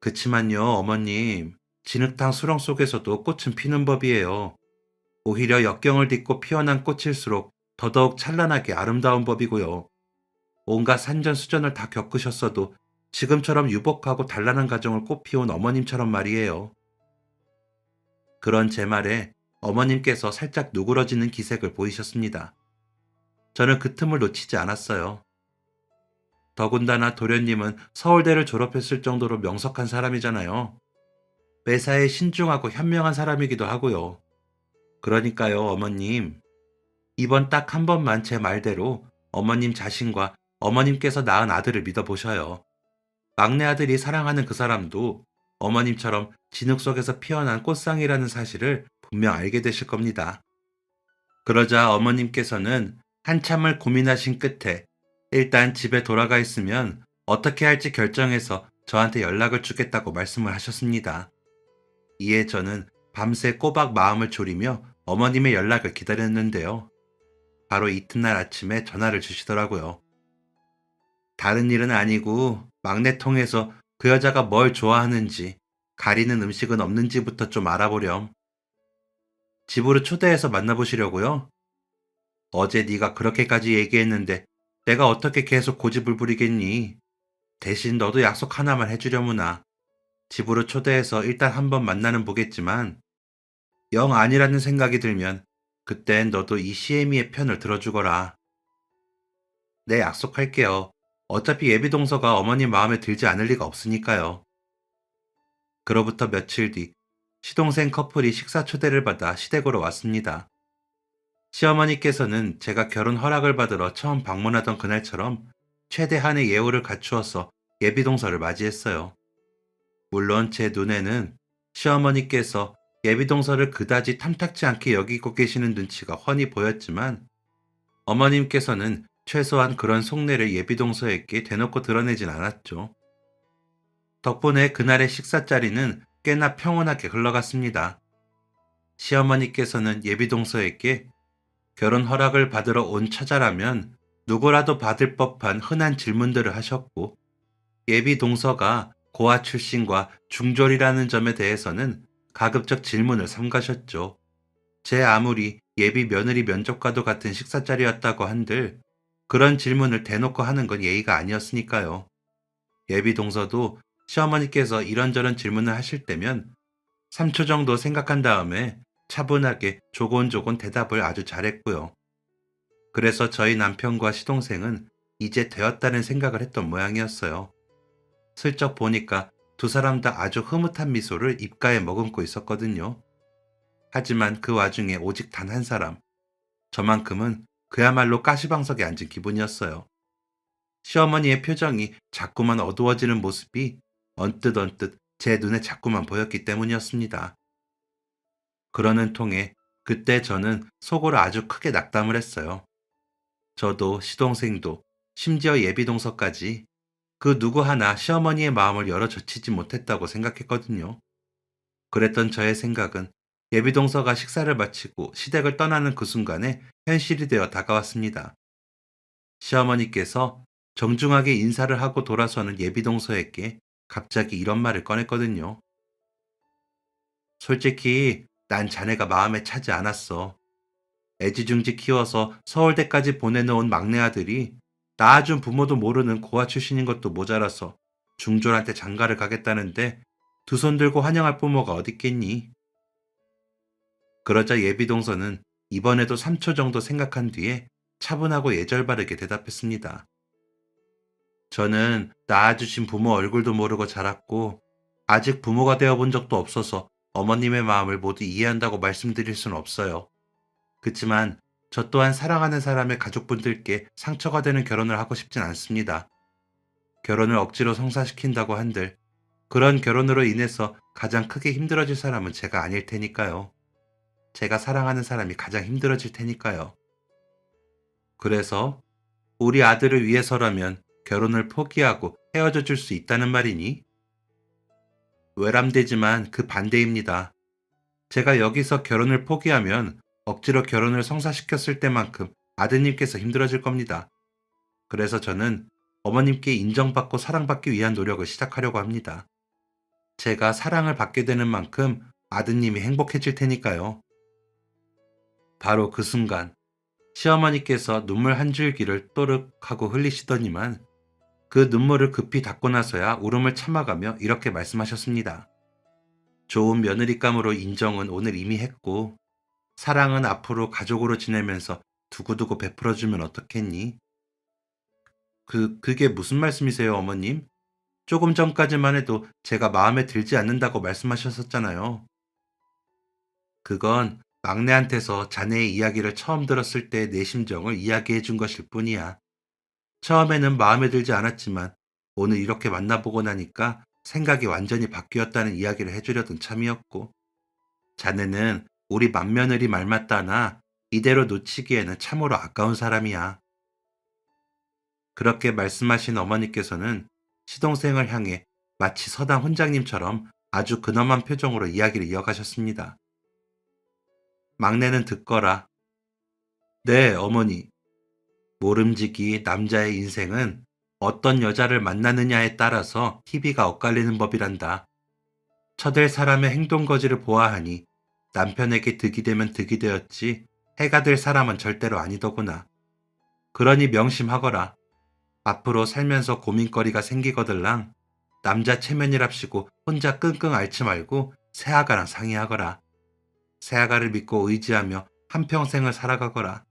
그치만요, 어머님. 진흙탕 수렁 속에서도 꽃은 피는 법이에요. 오히려 역경을 딛고 피어난 꽃일수록 더더욱 찬란하게 아름다운 법이고요. 온갖 산전수전을 다 겪으셨어도 지금처럼 유복하고 단란한 가정을 꽃피운 어머님처럼 말이에요. 그런 제 말에 어머님께서 살짝 누그러지는 기색을 보이셨습니다. 저는 그 틈을 놓치지 않았어요. 더군다나 도련님은 서울대를 졸업했을 정도로 명석한 사람이잖아요. 매사에 신중하고 현명한 사람이기도 하고요. 그러니까요, 어머님. 이번 딱 한 번만 제 말대로 어머님 자신과 어머님께서 낳은 아들을 믿어보셔요. 막내 아들이 사랑하는 그 사람도 어머님처럼 진흙 속에서 피어난 꽃상이라는 사실을 분명 알게 되실 겁니다. 그러자 어머님께서는 한참을 고민하신 끝에 일단 집에 돌아가 있으면 어떻게 할지 결정해서 저한테 연락을 주겠다고 말씀을 하셨습니다. 이에 저는 밤새 꼬박 마음을 졸이며 어머님의 연락을 기다렸는데요. 바로 이튿날 아침에 전화를 주시더라고요. 다른 일은 아니고 막내 통해서 그 여자가 뭘 좋아하는지, 가리는 음식은 없는지부터 좀 알아보렴. 집으로 초대해서 만나보시려고요? 어제 네가 그렇게까지 얘기했는데 내가 어떻게 계속 고집을 부리겠니? 대신 너도 약속 하나만 해주려무나. 집으로 초대해서 일단 한번 만나는 보겠지만 영 아니라는 생각이 들면 그땐 너도 이 시애미의 편을 들어주거라. 네, 약속할게요. 어차피 예비동서가 어머님 마음에 들지 않을 리가 없으니까요. 그로부터 며칠 뒤 시동생 커플이 식사 초대를 받아 시댁으로 왔습니다. 시어머니께서는 제가 결혼 허락을 받으러 처음 방문하던 그날처럼 최대한의 예우를 갖추어서 예비동서를 맞이했어요. 물론 제 눈에는 시어머니께서 예비동서를 그다지 탐탁지 않게 여기고 계시는 눈치가 훤히 보였지만 어머님께서는 최소한 그런 속내를 예비동서에게 대놓고 드러내진 않았죠. 덕분에 그날의 식사 자리는 꽤나 평온하게 흘러갔습니다. 시어머니께서는 예비동서에게 결혼 허락을 받으러 온 처자라면 누구라도 받을 법한 흔한 질문들을 하셨고 예비동서가 고아 출신과 중졸이라는 점에 대해서는 가급적 질문을 삼가셨죠. 제 아무리 예비 며느리 면접과도 같은 식사 자리였다고 한들 그런 질문을 대놓고 하는 건 예의가 아니었으니까요. 예비 동서도 시어머니께서 이런저런 질문을 하실 때면 3초 정도 생각한 다음에 차분하게 조곤조곤 대답을 아주 잘했고요. 그래서 저희 남편과 시동생은 이제 되었다는 생각을 했던 모양이었어요. 슬쩍 보니까 두 사람 다 아주 흐뭇한 미소를 입가에 머금고 있었거든요. 하지만 그 와중에 오직 단 한 사람, 저만큼은 그야말로 가시방석에 앉은 기분이었어요. 시어머니의 표정이 자꾸만 어두워지는 모습이 언뜻 제 눈에 자꾸만 보였기 때문이었습니다. 그러는 통에 그때 저는 속으로 아주 크게 낙담을 했어요. 저도 시동생도 심지어 예비동서까지 그 누구 하나 시어머니의 마음을 열어젖히지 못했다고 생각했거든요. 그랬던 저의 생각은 예비동서가 식사를 마치고 시댁을 떠나는 그 순간에 현실이 되어 다가왔습니다. 시어머니께서 정중하게 인사를 하고 돌아서는 예비동서에게 갑자기 이런 말을 꺼냈거든요. 솔직히 난 자네가 마음에 차지 않았어. 애지중지 키워서 서울대까지 보내놓은 막내 아들이 낳아준 부모도 모르는 고아 출신인 것도 모자라서 중졸한테 장가를 가겠다는데 두 손 들고 환영할 부모가 어딨겠니? 그러자 예비동서는 이번에도 3초 정도 생각한 뒤에 차분하고 예절바르게 대답했습니다. 저는 낳아주신 부모 얼굴도 모르고 자랐고 아직 부모가 되어본 적도 없어서 어머님의 마음을 모두 이해한다고 말씀드릴 수는 없어요. 그치만 저 또한 사랑하는 사람의 가족분들께 상처가 되는 결혼을 하고 싶진 않습니다. 결혼을 억지로 성사시킨다고 한들 그런 결혼으로 인해서 가장 크게 힘들어질 사람은 제가 아닐 테니까요. 제가 사랑하는 사람이 가장 힘들어질 테니까요. 그래서 우리 아들을 위해서라면 결혼을 포기하고 헤어져 줄 수 있다는 말이니? 외람되지만 그 반대입니다. 제가 여기서 결혼을 포기하면 억지로 결혼을 성사시켰을 때만큼 아드님께서 힘들어질 겁니다. 그래서 저는 어머님께 인정받고 사랑받기 위한 노력을 시작하려고 합니다. 제가 사랑을 받게 되는 만큼 아드님이 행복해질 테니까요. 바로 그 순간 시어머니께서 눈물 한 줄기를 또르륵 하고 흘리시더니만 그 눈물을 급히 닦고 나서야 울음을 참아가며 이렇게 말씀하셨습니다. 좋은 며느리감으로 인정은 오늘 이미 했고 사랑은 앞으로 가족으로 지내면서 두고두고 베풀어주면 어떻겠니? 그게 무슨 말씀이세요, 어머님? 조금 전까지만 해도 제가 마음에 들지 않는다고 말씀하셨었잖아요. 그건 막내한테서 자네의 이야기를 처음 들었을 때 내 심정을 이야기해 준 것일 뿐이야. 처음에는 마음에 들지 않았지만 오늘 이렇게 만나보고 나니까 생각이 완전히 바뀌었다는 이야기를 해주려던 참이었고, 자네는 우리 맏며느리 말 맞다나 이대로 놓치기에는 참으로 아까운 사람이야. 그렇게 말씀하신 어머니께서는 시동생을 향해 마치 서당 훈장님처럼 아주 근엄한 표정으로 이야기를 이어가셨습니다. 막내는 듣거라. 네, 어머니. 모름지기 남자의 인생은 어떤 여자를 만나느냐에 따라서 희비가 엇갈리는 법이란다. 처될 사람의 행동거지를 보아하니 남편에게 득이 되면 득이 되었지 해가 될 사람은 절대로 아니더구나. 그러니 명심하거라. 앞으로 살면서 고민거리가 생기거들랑 남자 체면이랍시고 혼자 끙끙 앓지 말고 새아가랑 상의하거라. 새아가를 믿고 의지하며 한평생을 살아가거라.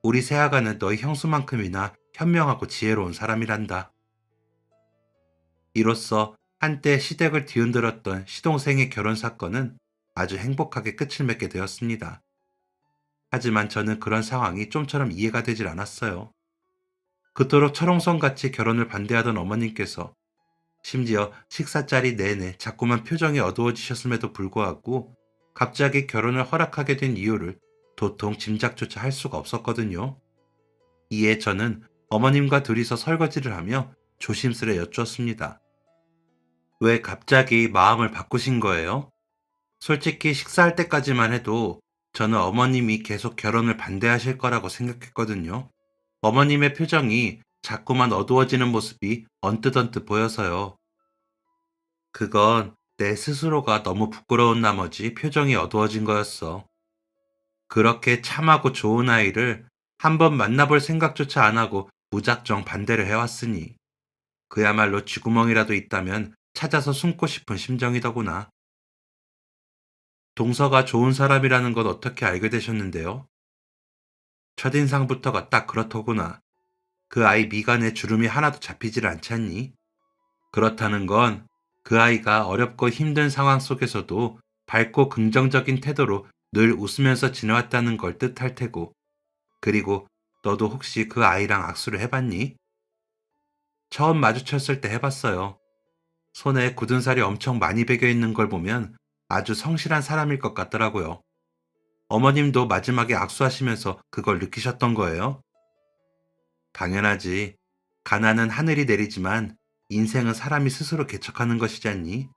우리 새아가는 너희 형수만큼이나 현명하고 지혜로운 사람이란다. 이로써 한때 시댁을 뒤흔들었던 시동생의 결혼 사건은 아주 행복하게 끝을 맺게 되었습니다. 하지만 저는 그런 상황이 좀처럼 이해가 되질 않았어요. 그토록 철옹성같이 결혼을 반대하던 어머님께서 심지어 식사 자리 내내 자꾸만 표정이 어두워지셨음에도 불구하고 갑자기 결혼을 허락하게 된 이유를 도통 짐작조차 할 수가 없었거든요. 이에 저는 어머님과 둘이서 설거지를 하며 조심스레 여쭈었습니다. 왜 갑자기 마음을 바꾸신 거예요? 솔직히 식사할 때까지만 해도 저는 어머님이 계속 결혼을 반대하실 거라고 생각했거든요. 어머님의 표정이 자꾸만 어두워지는 모습이 언뜻언뜻 보여서요. 그건 내 스스로가 너무 부끄러운 나머지 표정이 어두워진 거였어. 그렇게 참하고 좋은 아이를 한번 만나볼 생각조차 안 하고 무작정 반대를 해왔으니 그야말로 쥐구멍이라도 있다면 찾아서 숨고 싶은 심정이더구나. 동서가 좋은 사람이라는 건 어떻게 알게 되셨는데요? 첫인상부터가 딱 그렇더구나. 그 아이 미간에 주름이 하나도 잡히질 않잖니? 그렇다는 건 그 아이가 어렵고 힘든 상황 속에서도 밝고 긍정적인 태도로 늘 웃으면서 지내왔다는 걸 뜻할 테고, 그리고 너도 혹시 그 아이랑 악수를 해봤니? 처음 마주쳤을 때 해봤어요. 손에 굳은 살이 엄청 많이 배겨 있는 걸 보면 아주 성실한 사람일 것 같더라고요. 어머님도 마지막에 악수하시면서 그걸 느끼셨던 거예요? 당연하지. 가난은 하늘이 내리지만 인생은 사람이 스스로 개척하는 것이지 않니?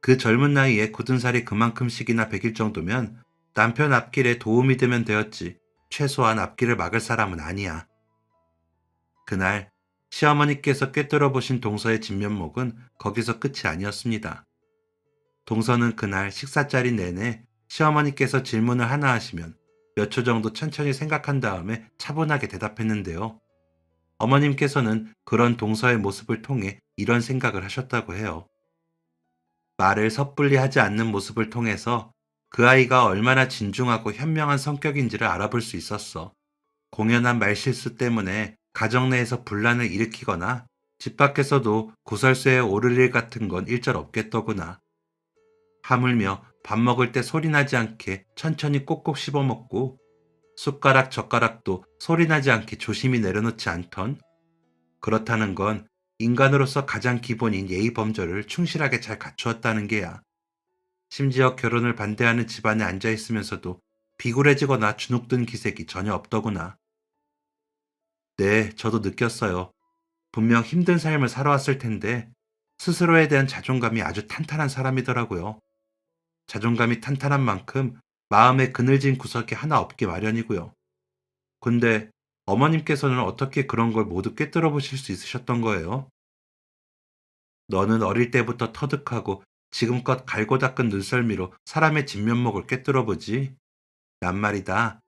그 젊은 나이에 굳은 살이 그만큼씩이나 배길 정도면 남편 앞길에 도움이 되면 되었지. 최소한 앞길을 막을 사람은 아니야. 그날 시어머니께서 꿰뚫어 보신 동서의 진면목은 거기서 끝이 아니었습니다. 동서는 그날 식사 자리 내내 시어머니께서 질문을 하나 하시면 몇 초 정도 천천히 생각한 다음에 차분하게 대답했는데요. 어머님께서는 그런 동서의 모습을 통해 이런 생각을 하셨다고 해요. 말을 섣불리 하지 않는 모습을 통해서 그 아이가 얼마나 진중하고 현명한 성격인지를 알아볼 수 있었어. 공연한 말실수 때문에 가정 내에서 분란을 일으키거나 집 밖에서도 구설수에 오를 일 같은 건 일절 없겠더구나. 하물며 밥 먹을 때 소리나지 않게 천천히 꼭꼭 씹어 먹고 숟가락 젓가락도 소리나지 않게 조심히 내려놓지 않던, 그렇다는 건 인간으로서 가장 기본인 예의 범절을 충실하게 잘 갖추었다는 게야. 심지어 결혼을 반대하는 집안에 앉아 있으면서도 비굴해지거나 주눅든 기색이 전혀 없더구나. 네, 저도 느꼈어요. 분명 힘든 삶을 살아왔을 텐데 스스로에 대한 자존감이 아주 탄탄한 사람이더라고요. 자존감이 탄탄한 만큼 마음에 그늘진 구석이 하나 없기 마련이고요. 근데 어머님께서는 어떻게 그런 걸 모두 꿰뚫어 보실 수 있으셨던 거예요? 너는 어릴 때부터 터득하고 지금껏 갈고 닦은 눈썰미로 사람의 진면목을 꿰뚫어 보지. 난 말이다.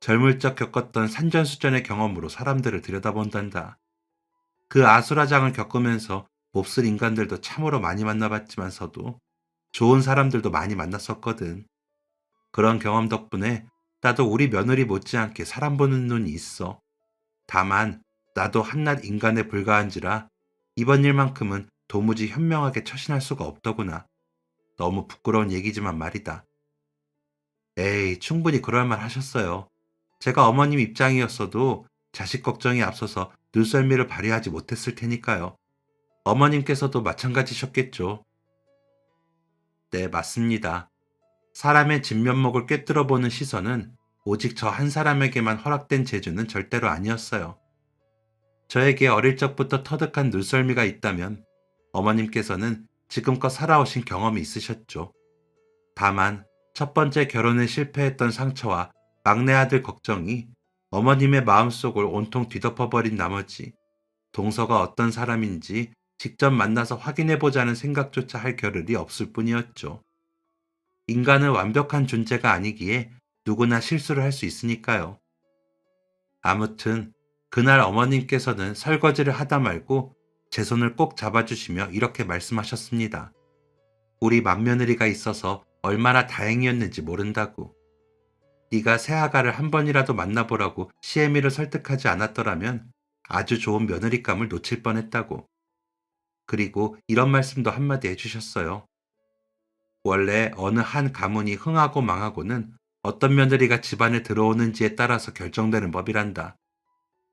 젊을 적 겪었던 산전수전의 경험으로 사람들을 들여다본단다. 그 아수라장을 겪으면서 몹쓸 인간들도 참으로 많이 만나봤지만서도 좋은 사람들도 많이 만났었거든. 그런 경험 덕분에 나도 우리 며느리 못지않게 사람 보는 눈이 있어. 다만 나도 한낱 인간에 불과한지라 이번 일만큼은 도무지 현명하게 처신할 수가 없더구나. 너무 부끄러운 얘기지만 말이다. 에이, 충분히 그럴 만 하셨어요. 제가 어머님 입장이었어도 자식 걱정이 앞서서 눈썰미를 발휘하지 못했을 테니까요. 어머님께서도 마찬가지셨겠죠. 네, 맞습니다. 사람의 진면목을 꿰뚫어 보는 시선은 오직 저 한 사람에게만 허락된 재주는 절대로 아니었어요. 저에게 어릴 적부터 터득한 눈썰미가 있다면 어머님께서는 지금껏 살아오신 경험이 있으셨죠. 다만 첫 번째 결혼에 실패했던 상처와 막내 아들 걱정이 어머님의 마음속을 온통 뒤덮어버린 나머지 동서가 어떤 사람인지 직접 만나서 확인해보자는 생각조차 할 겨를이 없을 뿐이었죠. 인간은 완벽한 존재가 아니기에 누구나 실수를 할 수 있으니까요. 아무튼 그날 어머님께서는 설거지를 하다 말고 제 손을 꼭 잡아주시며 이렇게 말씀하셨습니다. 우리 맏며느리가 있어서 얼마나 다행이었는지 모른다고. 네가 새아가를 한 번이라도 만나보라고 시애미를 설득하지 않았더라면 아주 좋은 며느리감을 놓칠 뻔했다고. 그리고 이런 말씀도 한마디 해주셨어요. 원래 어느 한 가문이 흥하고 망하고는 어떤 며느리가 집안에 들어오는지에 따라서 결정되는 법이란다.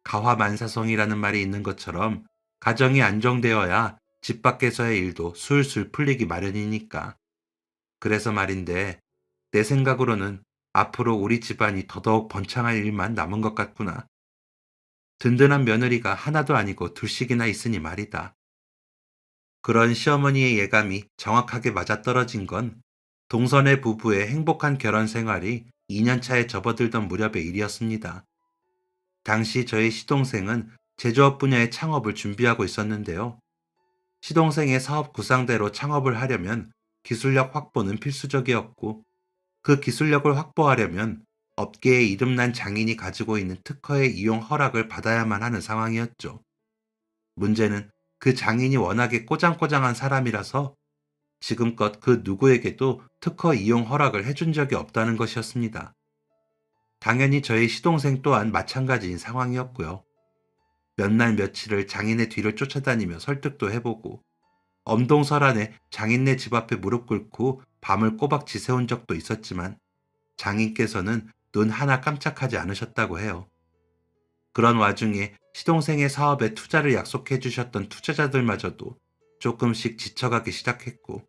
가화만사성이라는 말이 있는 것처럼 가정이 안정되어야 집 밖에서의 일도 술술 풀리기 마련이니까. 그래서 말인데 내 생각으로는 앞으로 우리 집안이 더더욱 번창할 일만 남은 것 같구나. 든든한 며느리가 하나도 아니고 둘씩이나 있으니 말이다. 그런 시어머니의 예감이 정확하게 맞아떨어진 건 동선의 부부의 행복한 결혼 생활이 2년 차에 접어들던 무렵의 일이었습니다. 당시 저희 시동생은 제조업 분야의 창업을 준비하고 있었는데요. 시동생의 사업 구상대로 창업을 하려면 기술력 확보는 필수적이었고, 그 기술력을 확보하려면 업계에 이름난 장인이 가지고 있는 특허의 이용 허락을 받아야만 하는 상황이었죠. 문제는 그 장인이 워낙에 꼬장꼬장한 사람이라서 지금껏 그 누구에게도 특허 이용 허락을 해준 적이 없다는 것이었습니다. 당연히 저희 시동생 또한 마찬가지인 상황이었고요. 몇 날 며칠을 장인의 뒤를 쫓아다니며 설득도 해보고 엄동설안에 장인네 집 앞에 무릎 꿇고 밤을 꼬박 지새운 적도 있었지만 장인께서는 눈 하나 깜짝하지 않으셨다고 해요. 그런 와중에 시동생의 사업에 투자를 약속해 주셨던 투자자들마저도 조금씩 지쳐가기 시작했고,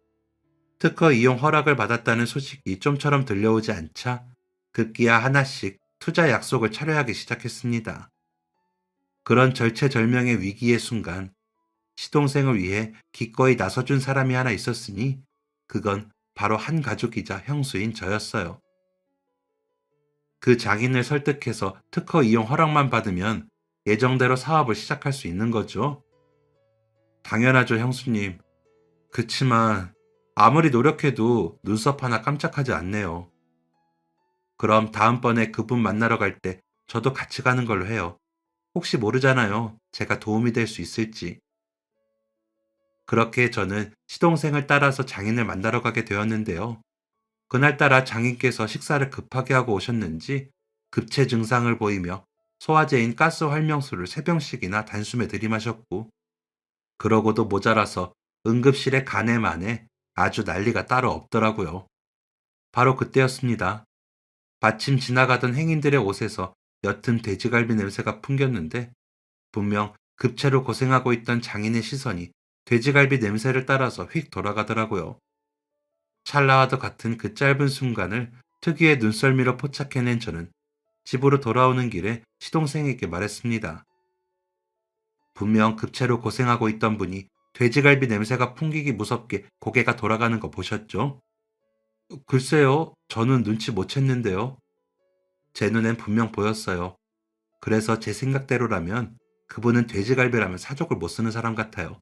특허 이용 허락을 받았다는 소식이 좀처럼 들려오지 않자 급기야 하나씩 투자 약속을 철회하기 시작했습니다. 그런 절체절명의 위기의 순간 시동생을 위해 기꺼이 나서준 사람이 하나 있었으니 그건 바로 한 가족이자 형수인 저였어요. 그 장인을 설득해서 특허 이용 허락만 받으면 예정대로 사업을 시작할 수 있는 거죠. 당연하죠, 형수님. 그치만 아무리 노력해도 눈썹 하나 깜짝하지 않네요. 그럼 다음번에 그분 만나러 갈 때 저도 같이 가는 걸로 해요. 혹시 모르잖아요. 제가 도움이 될 수 있을지. 그렇게 저는 시동생을 따라서 장인을 만나러 가게 되었는데요. 그날따라 장인께서 식사를 급하게 하고 오셨는지 급체 증상을 보이며 소화제인 가스 활명수를 3병씩이나 단숨에 들이마셨고, 그러고도 모자라서 응급실에 가네 마네 아주 난리가 따로 없더라고요. 바로 그때였습니다. 마침 지나가던 행인들의 옷에서 옅은 돼지갈비 냄새가 풍겼는데 분명 급체로 고생하고 있던 장인의 시선이 돼지갈비 냄새를 따라서 휙 돌아가더라고요. 찰나와도 같은 그 짧은 순간을 특유의 눈썰미로 포착해낸 저는 집으로 돌아오는 길에 시동생에게 말했습니다. 분명 급체로 고생하고 있던 분이 돼지갈비 냄새가 풍기기 무섭게 고개가 돌아가는 거 보셨죠? 글쎄요, 저는 눈치 못 챘는데요. 제 눈엔 분명 보였어요. 그래서 제 생각대로라면 그분은 돼지갈비라면 사족을 못 쓰는 사람 같아요.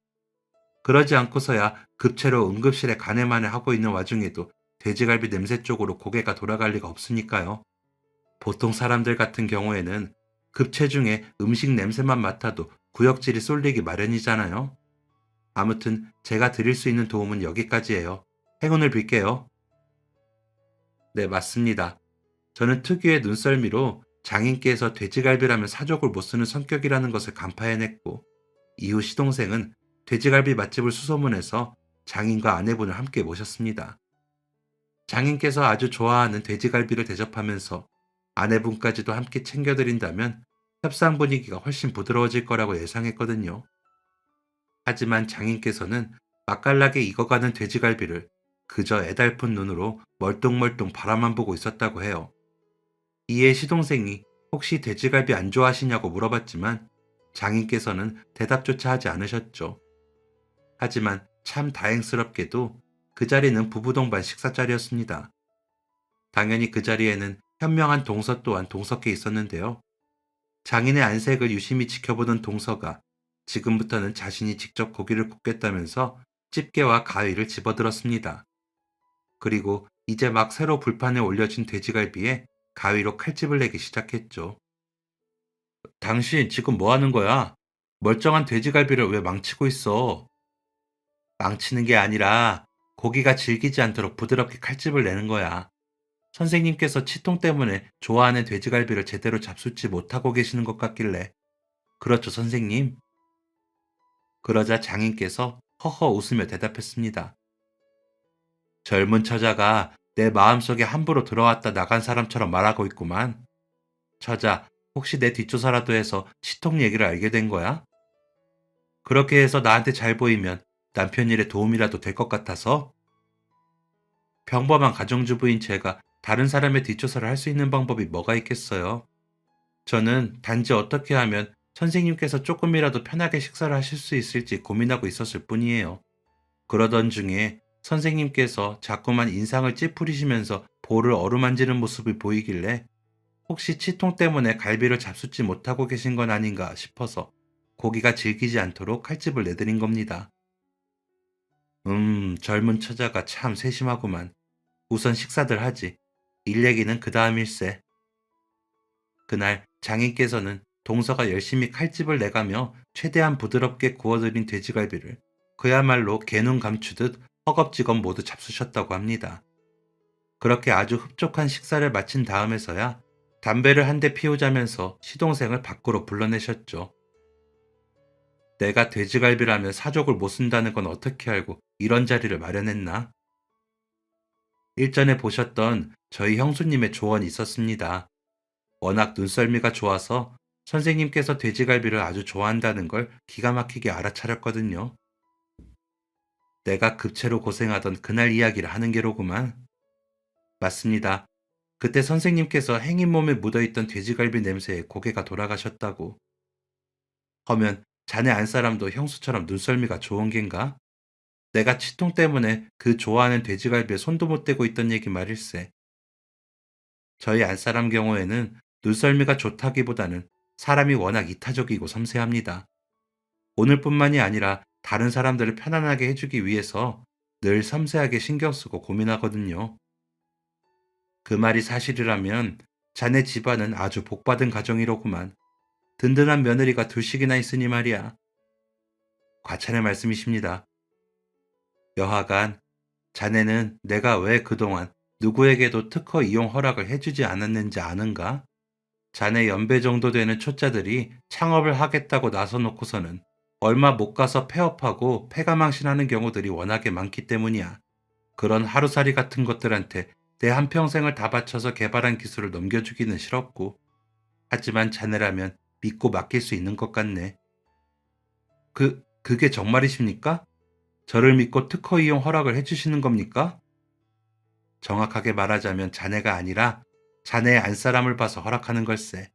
그러지 않고서야 급체로 응급실에 가네마네 하고 있는 와중에도 돼지갈비 냄새 쪽으로 고개가 돌아갈 리가 없으니까요. 보통 사람들 같은 경우에는 급체 중에 음식 냄새만 맡아도 구역질이 쏠리기 마련이잖아요. 아무튼 제가 드릴 수 있는 도움은 여기까지예요. 행운을 빌게요. 네, 맞습니다. 저는 특유의 눈썰미로 장인께서 돼지갈비라면 사족을 못 쓰는 성격이라는 것을 간파해냈고, 이후 시동생은 돼지갈비 맛집을 수소문해서 장인과 아내분을 함께 모셨습니다. 장인께서 아주 좋아하는 돼지갈비를 대접하면서 아내분까지도 함께 챙겨드린다면 협상 분위기가 훨씬 부드러워질 거라고 예상했거든요. 하지만 장인께서는 맛깔나게 익어가는 돼지갈비를 그저 애달픈 눈으로 멀뚱멀뚱 바라만 보고 있었다고 해요. 이에 시동생이 혹시 돼지갈비 안 좋아하시냐고 물어봤지만 장인께서는 대답조차 하지 않으셨죠. 하지만 참 다행스럽게도 그 자리는 부부 동반 식사 자리였습니다. 당연히 그 자리에는 현명한 동서 또한 동석해 있었는데요. 장인의 안색을 유심히 지켜보던 동서가 지금부터는 자신이 직접 고기를 굽겠다면서 집게와 가위를 집어들었습니다. 그리고 이제 막 새로 불판에 올려진 돼지갈비에 가위로 칼집을 내기 시작했죠. 당신 지금 뭐 하는 거야? 멀쩡한 돼지갈비를 왜 망치고 있어? 망치는 게 아니라 고기가 질기지 않도록 부드럽게 칼집을 내는 거야. 선생님께서 치통 때문에 좋아하는 돼지갈비를 제대로 잡수지 못하고 계시는 것 같길래. 그렇죠, 선생님? 그러자 장인께서 허허 웃으며 대답했습니다. 젊은 처자가 내 마음속에 함부로 들어왔다 나간 사람처럼 말하고 있구만. 처자, 혹시 내 뒷조사라도 해서 치통 얘기를 알게 된 거야? 그렇게 해서 나한테 잘 보이면 남편 일에 도움이라도 될 것 같아서? 평범한 가정주부인 제가 다른 사람의 뒷조사를 할 수 있는 방법이 뭐가 있겠어요? 저는 단지 어떻게 하면 선생님께서 조금이라도 편하게 식사를 하실 수 있을지 고민하고 있었을 뿐이에요. 그러던 중에 선생님께서 자꾸만 인상을 찌푸리시면서 볼을 어루만지는 모습을 보이길래 혹시 치통 때문에 갈비를 잡수지 못하고 계신 건 아닌가 싶어서 고기가 질기지 않도록 칼집을 내드린 겁니다. 젊은 처자가 참 세심하구만. 우선 식사들 하지. 일 얘기는 그 다음일세. 그날 장인께서는 동서가 열심히 칼집을 내가며 최대한 부드럽게 구워드린 돼지갈비를 그야말로 개눈 감추듯 허겁지겁 모두 잡수셨다고 합니다. 그렇게 아주 흡족한 식사를 마친 다음에서야 담배를 한 대 피우자면서 시동생을 밖으로 불러내셨죠. 내가 돼지갈비라면 사족을 못 쓴다는 건 어떻게 알고 이런 자리를 마련했나? 일전에 보셨던 저희 형수님의 조언이 있었습니다. 워낙 눈썰미가 좋아서 선생님께서 돼지갈비를 아주 좋아한다는 걸 기가 막히게 알아차렸거든요. 내가 급체로 고생하던 그날 이야기를 하는 게로구만. 맞습니다. 그때 선생님께서 행인 몸에 묻어있던 돼지갈비 냄새에 고개가 돌아가셨다고. 허면 자네 안사람도 형수처럼 눈썰미가 좋은 겐가? 내가 치통 때문에 그 좋아하는 돼지갈비에 손도 못 대고 있던 얘기 말일세. 저희 안사람 경우에는 눈썰미가 좋다기보다는 사람이 워낙 이타적이고 섬세합니다. 오늘뿐만이 아니라 다른 사람들을 편안하게 해주기 위해서 늘 섬세하게 신경 쓰고 고민하거든요. 그 말이 사실이라면 자네 집안은 아주 복받은 가정이로구만. 든든한 며느리가 둘씩이나 있으니 말이야. 과찬의 말씀이십니다. 여하간 자네는 내가 왜 그동안 누구에게도 특허 이용 허락을 해주지 않았는지 아는가? 자네 연배 정도 되는 초짜들이 창업을 하겠다고 나서놓고서는 얼마 못 가서 폐업하고 폐가망신하는 경우들이 워낙에 많기 때문이야. 그런 하루살이 같은 것들한테 내 한평생을 다 바쳐서 개발한 기술을 넘겨주기는 싫었고, 하지만 자네라면 믿고 맡길 수 있는 것 같네. 그게 정말이십니까? 저를 믿고 특허 이용 허락을 해주시는 겁니까? 정확하게 말하자면 자네가 아니라 자네의 안사람을 봐서 허락하는 걸세.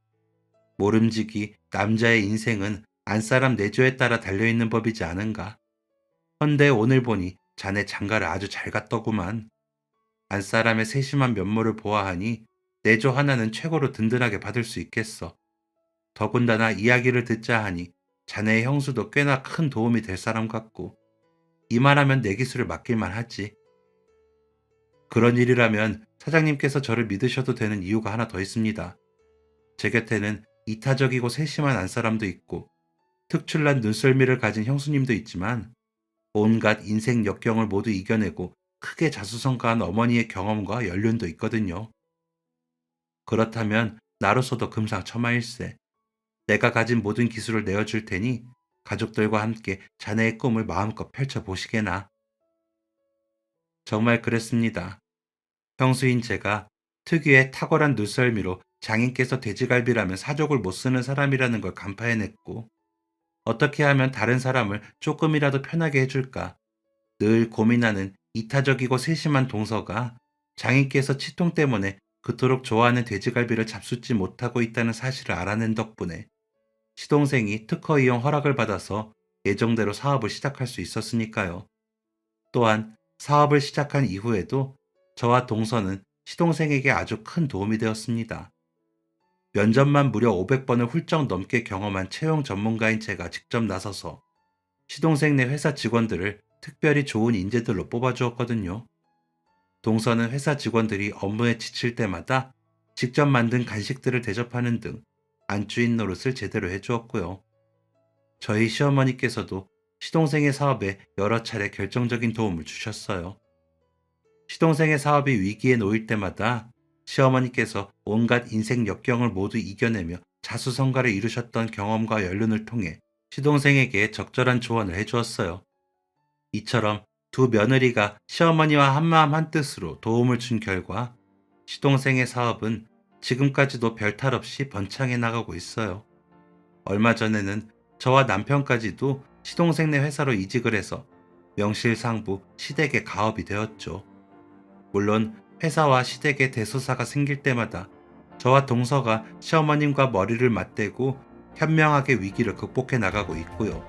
모름지기 남자의 인생은 안사람 내조에 따라 달려있는 법이지 않은가. 헌데 오늘 보니 자네 장가를 아주 잘 갔더구만. 안사람의 세심한 면모를 보아하니 내조 하나는 최고로 든든하게 받을 수 있겠어. 더군다나 이야기를 듣자 하니 자네의 형수도 꽤나 큰 도움이 될 사람 같고 이만하면 내 기술을 맡길만 하지. 그런 일이라면 사장님께서 저를 믿으셔도 되는 이유가 하나 더 있습니다. 제 곁에는 이타적이고 세심한 안사람도 있고 특출난 눈썰미를 가진 형수님도 있지만 온갖 인생 역경을 모두 이겨내고 크게 자수성가한 어머니의 경험과 연륜도 있거든요. 그렇다면 나로서도 금상첨화일세. 내가 가진 모든 기술을 내어줄 테니 가족들과 함께 자네의 꿈을 마음껏 펼쳐보시게나. 정말 그랬습니다. 형수인 제가 특유의 탁월한 눈썰미로 장인께서 돼지갈비라면 사족을 못 쓰는 사람이라는 걸 간파해냈고, 어떻게 하면 다른 사람을 조금이라도 편하게 해줄까 늘 고민하는 이타적이고 세심한 동서가 장인께서 치통 때문에 그토록 좋아하는 돼지갈비를 잡수지 못하고 있다는 사실을 알아낸 덕분에 시동생이 특허 이용 허락을 받아서 예정대로 사업을 시작할 수 있었으니까요. 또한 사업을 시작한 이후에도 저와 동서는 시동생에게 아주 큰 도움이 되었습니다. 면접만 무려 500번을 훌쩍 넘게 경험한 채용 전문가인 제가 직접 나서서 시동생네 회사 직원들을 특별히 좋은 인재들로 뽑아주었거든요. 동서는 회사 직원들이 업무에 지칠 때마다 직접 만든 간식들을 대접하는 등 안주인 노릇을 제대로 해주었고요. 저희 시어머니께서도 시동생의 사업에 여러 차례 결정적인 도움을 주셨어요. 시동생의 사업이 위기에 놓일 때마다 시어머니께서 온갖 인생 역경을 모두 이겨내며 자수성가를 이루셨던 경험과 연륜을 통해 시동생에게 적절한 조언을 해주었어요. 이처럼 두 며느리가 시어머니와 한마음 한뜻으로 도움을 준 결과 시동생의 사업은 지금까지도 별탈 없이 번창해 나가고 있어요. 얼마 전에는 저와 남편까지도 시동생네 회사로 이직을 해서 명실상부 시댁의 가업이 되었죠. 물론 회사와 시댁에 대소사가 생길 때마다 저와 동서가 시어머님과 머리를 맞대고 현명하게 위기를 극복해 나가고 있고요.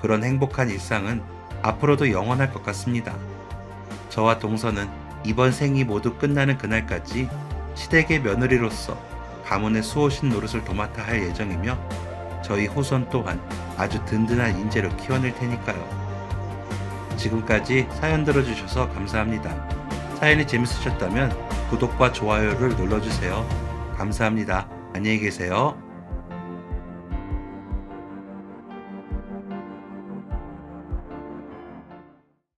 그런 행복한 일상은 앞으로도 영원할 것 같습니다. 저와 동서는 이번 생이 모두 끝나는 그날까지 시댁의 며느리로서 가문의 수호신 노릇을 도맡아 할 예정이며 저희 후손 또한 아주 든든한 인재로 키워낼 테니까요. 지금까지 사연 들어주셔서 감사합니다. 사연이 재밌으셨다면 구독과 좋아요를 눌러주세요. 감사합니다. 안녕히 계세요.